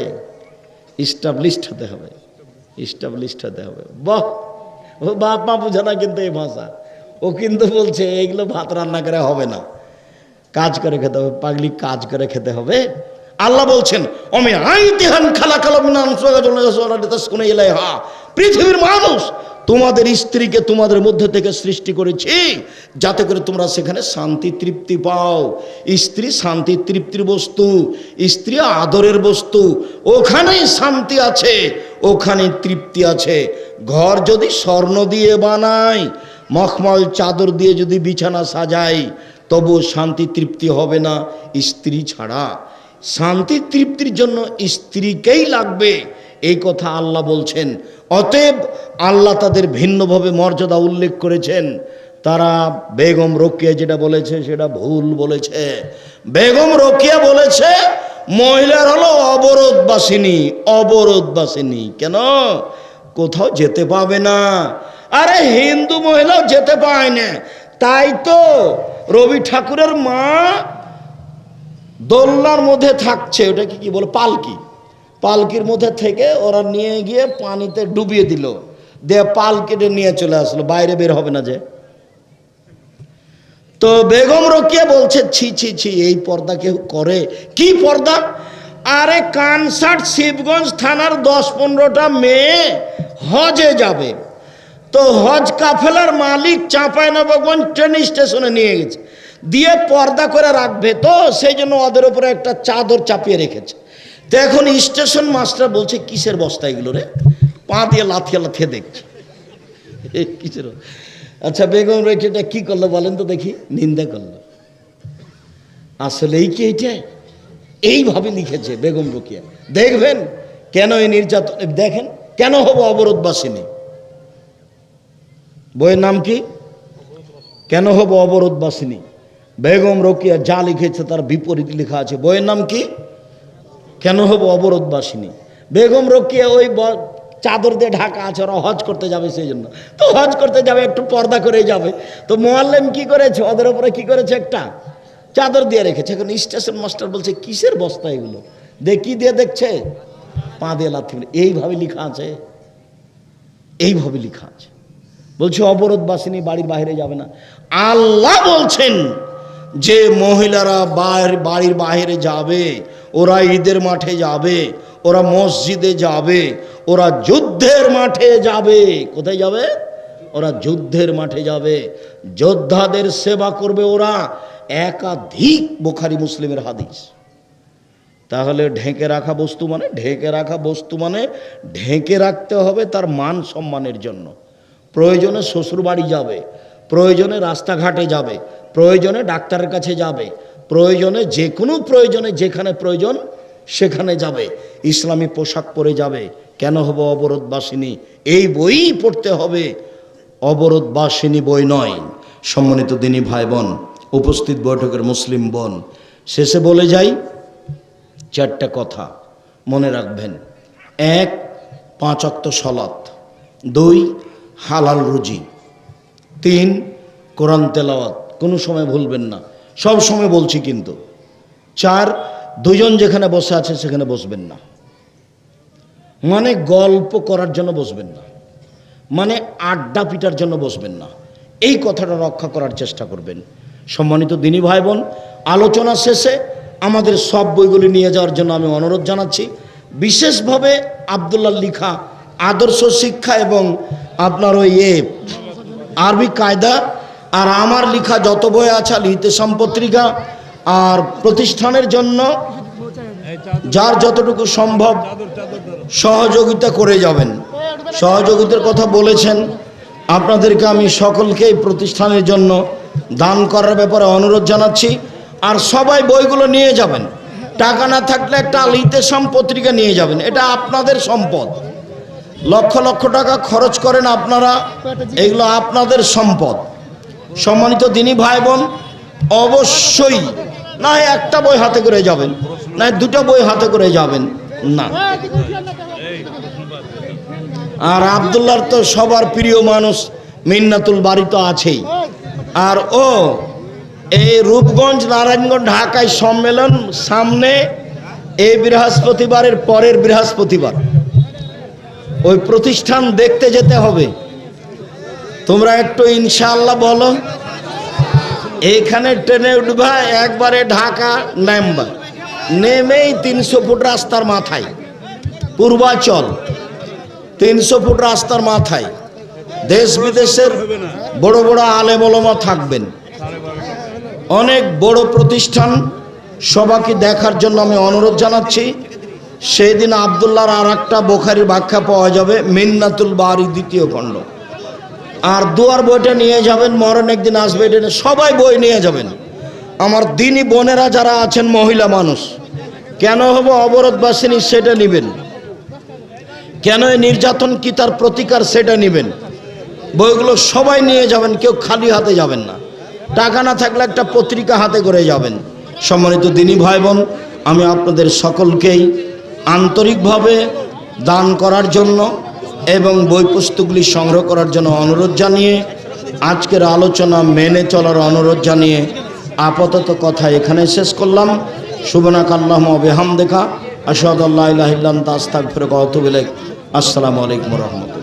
এস্টাবলিশড হতে হবে, এস্টাবলিশড হতে হবে। বাহ, ও বাপ মা বুঝে না কিন্তু এই ভাষা। ও কিন্তু বলছে এইগুলো ভাত রান্না করে হবে না, কাজ করে খেতে হবে। পাগলি, কাজ করে খেতে হবে? আল্লাহ বলছেন অমি আইতিহান খালাকালামিনান সুগাজুন ইলাইহা, পৃথিবীর মানুষ তোমাদের স্ত্রীকে তোমাদের মধ্যে থেকে সৃষ্টি করেছি যাতে করে তোমরা সেখানে শান্তি তৃপ্তি পাও। স্ত্রী শান্তি তৃপ্তির বস্তু, স্ত্রী আদরের বস্তু। ওখানেই শান্তি আছে, ওখানে তৃপ্তি আছে। ঘর যদি স্বর্ণ দিয়ে বানাই, মখমল চাদর দিয়ে যদি বিছানা সাজাই, তবু শান্তি তৃপ্তি হবে না স্ত্রী ছাড়া। শান্তি তৃপ্তির জন্য স্ত্রীকেই লাগবে, এই কথা আল্লাহ বলছেন। অতএব আল্লাহ তাদের ভিন্নভাবে মর্যাদা উল্লেখ করেছেন। তারা বেগম রোকেয়া যেটা বলেছে সেটা ভুল বলেছে। বেগম রোকেয়া বলেছে মহিলার হলো অবরোধবাসিনী। অবরোধবাসিনী কেন? কোথাও যেতে পাবে না। আরে হিন্দু মহিলাও যেতে পায় না। তাই তো রবি ঠাকুরের মা দোলনার মধ্যে থাকছে, ওটা কি বলে, পালকি। পালকির মধ্যে থেকে ওরা নিয়ে গিয়ে পানিতে ডুবিয়ে দিল, দিয়ে পালকিতে নিয়ে চলে আসলো, বাইরে বের হবে না যে। তো বেগম রোকেয়া বলছে ছি ছি ছি, এই পর্দা কেউ করে? কি পর্দা? আরে কানসার্ট শিবগঞ্জ থানার 10-15টা মেয়ে হজে যাবে, তো হজ কাফেলার মালিক চাঁপাইনবাবগঞ্জ ট্রেন স্টেশনে নিয়ে গেছে, দিয়ে পর্দা করে রাখবে, তো সেই জন্য ওদের উপরে একটা চাদর চাপিয়ে রেখেছে। তো এখন স্টেশন মাস্টার বলছে কিসের বস্তা এগুলো রে, পা দিয়ে লাথিয়ে লাথিয়ে দেখছে কিসের। আচ্ছা বেগম রোকেয়া কি করলো বলেন তো দেখি? নিন্দা করলো। আসলেই কি এইটা? এইভাবে লিখেছে বেগম রোকেয়া। দেখবেন কেন এই নির্যাতন, দেখেন কেন হবো অবরোধবাসিনী। বইয়ের নাম কি? কেন হবো অবরোধবাসিনী। বেগম রোকেয়া যা লিখেছে তার বিপরীত লেখা আছে। বইয়ের নাম কি? কেন হবো অবরোধবাসিনী। বেগম রোকেয়া ওই চাদর দিয়ে ঢাকা আছে, ওরা হজ করতে যাবে সেই জন্য। তো হজ করতে যাবে একটু পর্দা করে যাবে, তো মোয়াল্লেম কি করেছে ওদের উপরে, কি করেছে, একটা চাদর দিয়ে রেখেছে। এখন স্টেশন মাস্টার বলছে কিসের বস্তা এগুলো, দেখি দিয়ে দেখছে পা দিয়ে লাথি। এইভাবে লেখা আছে, এইভাবে লেখা আছে। বলছে অবরোধবাসিনী বাড়ির বাইরে যাবে না। আল্লাহ বলছেন যে মহিলারা বাড়ির বাইরে যাবে, ওরা ঈদের মাঠে যাবে, ওরা মসজিদে যাবে, ওরা যুদ্ধের মাঠে যাবে। কোথায় যাবে? ওরা যুদ্ধের মাঠে যাবে, যোদ্ধাদের সেবা করবে ওরা। একাধিক বুখারী মুসলিমের হাদিস। তাহলে ঢেকে রাখা বস্তু মানে, ঢেকে রাখা বস্তু মানে ঢেকে রাখতে হবে তার মান সম্মানের জন্য। প্রয়োজনে শ্বশুর বাড়ি যাবে, প্রয়োজনে রাস্তাঘাটে যাবে, প্রয়োজনে ডাক্তারের কাছে যাবে, প্রয়োজনে যে কোনো প্রয়োজনে যেখানে প্রয়োজন সেখানে যাবে, ইসলামী পোশাক পরে যাবে। কেন হব অবরোধবাসিনী? এই বই পড়তে হবে, অবরোধবাসিনী বই নয়। সম্মানিত দিনী ভাই বোন, উপস্থিত বৈঠকের মুসলিম বোন, শেষে বলে যাই 4টা কথা মনে রাখবেন। 1, 5 ওয়াক্ত সালাত। 2, হালাল রুজি। 3, কোরআন তেলাওয়াত, কোনো সময় ভুলবেন না, সব সময় বলছি কিন্তু। 4, 2 জন যেখানে বসে আছে সেখানে বসবেন না, মানে গল্প করার জন্য বসবেন না, মানে আড্ডা পিটার জন্য বসবেন না। এই কথাটা রক্ষা করার চেষ্টা করবেন। সম্মানিত দিনী ভাই বোন, আলোচনা শেষে আমাদের সব বইগুলি নিয়ে যাওয়ার জন্য আমি অনুরোধ জানাচ্ছি। বিশেষভাবে আব্দুল্লাহ লিখা আদর্শ শিক্ষা এবং আপনার ওই আরবি কায়দা, আর আমার লিখা যত বই আছে আল ইতিসাম পত্রিকা, আর প্রতিষ্ঠানের জন্য যার যতটুকু সম্ভব সহযোগিতা করে যাবেন। সহযোগিতার কথা বলেছেন, আপনাদেরকে আমি সকলকেই প্রতিষ্ঠানের জন্য দান করার ব্যাপারে অনুরোধ জানাচ্ছি। আর সবাই বইগুলো নিয়ে যাবেন, টাকা না থাকলে একটা আল ইতিসাম পত্রিকা নিয়ে যাবেন, এটা আপনাদের সম্পদ। লক্ষ লক্ষ টাকা খরচ করেন আপনারা, এগুলো আপনাদের সম্পদ। সম্মানিত দিনী ভাই বোন, অবশ্যই না একটা বই হাতে করে যাবেন, না 2টা বই হাতে করে যাবেন না। আর আব্দুল্লাহর তো সবার প্রিয় মানুষ মিন্নাতুল বাড়ি তো আছেই। আর এই রূপগঞ্জ, নারায়ণগঞ্জ, ঢাকায় সম্মেলন সামনে, এই বৃহস্পতিবারের পরের বৃহস্পতিবার ওই প্রতিষ্ঠান দেখতে যেতে হবে। তোমরা একটু ইনশাআল্লাহ বলো। এইখানে ট্রেনে উঠবা, একবারে ঢাকা নামবা, নেমেই 300 ফুট রাস্তার মাথায় পূর্বাচল, 300 ফুট রাস্তার মাথায় দেশ বিদেশের বড় বড় আলেম ওলামা থাকবেন। অনেক বড় প্রতিষ্ঠান, সবাইকে দেখার জন্য আমি অনুরোধ জানাচ্ছি। সেই দিন আব্দুল্লাহর আর একটা বুখারীর ব্যাখ্যা পাওয়া যাবে, মিন্নাতুল বারি 2য় খণ্ড। আর দুয়ার বইটা নিয়ে যাবেন, মরণ একদিন আসবে, এটা সবাই বই নিয়ে যাবেন। আমার দিনী বোনেরা যারা আছেন, মহিলা মানুষ, কেন হবো অবরোধবাসিনী সেটা নেবেন, কেন এই নির্যাতন কি তার প্রতিকার সেটা নেবেন। বইগুলো সবাই নিয়ে যাবেন, কেউ খালি হাতে যাবেন না। টাকা না থাকলে একটা পত্রিকা হাতে করে যাবেন। সম্মানিত দিনী ভাই বোন, আমি আপনাদের সকলকেই আন্তরিকভাবে দান করার জন্য এবং বই পুস্তকগুলি সংগ্রহ করার জন্য অনুরোধ জানিয়ে, আজকের আলোচনা মেনে চলার অনুরোধ জানিয়ে আপাতত কথা এখানে শেষ করলাম। সুবহানাকা আল্লাহুম্মা ওয়া বিহামদিকা আশহাদু আল্লা ইলাহা ইল্লা আনতা আস্তাগফিরুকা ওয়া আতুবু ইলাইক। আসসালামু আলাইকুম ওয়া রাহমাতুল্লাহ।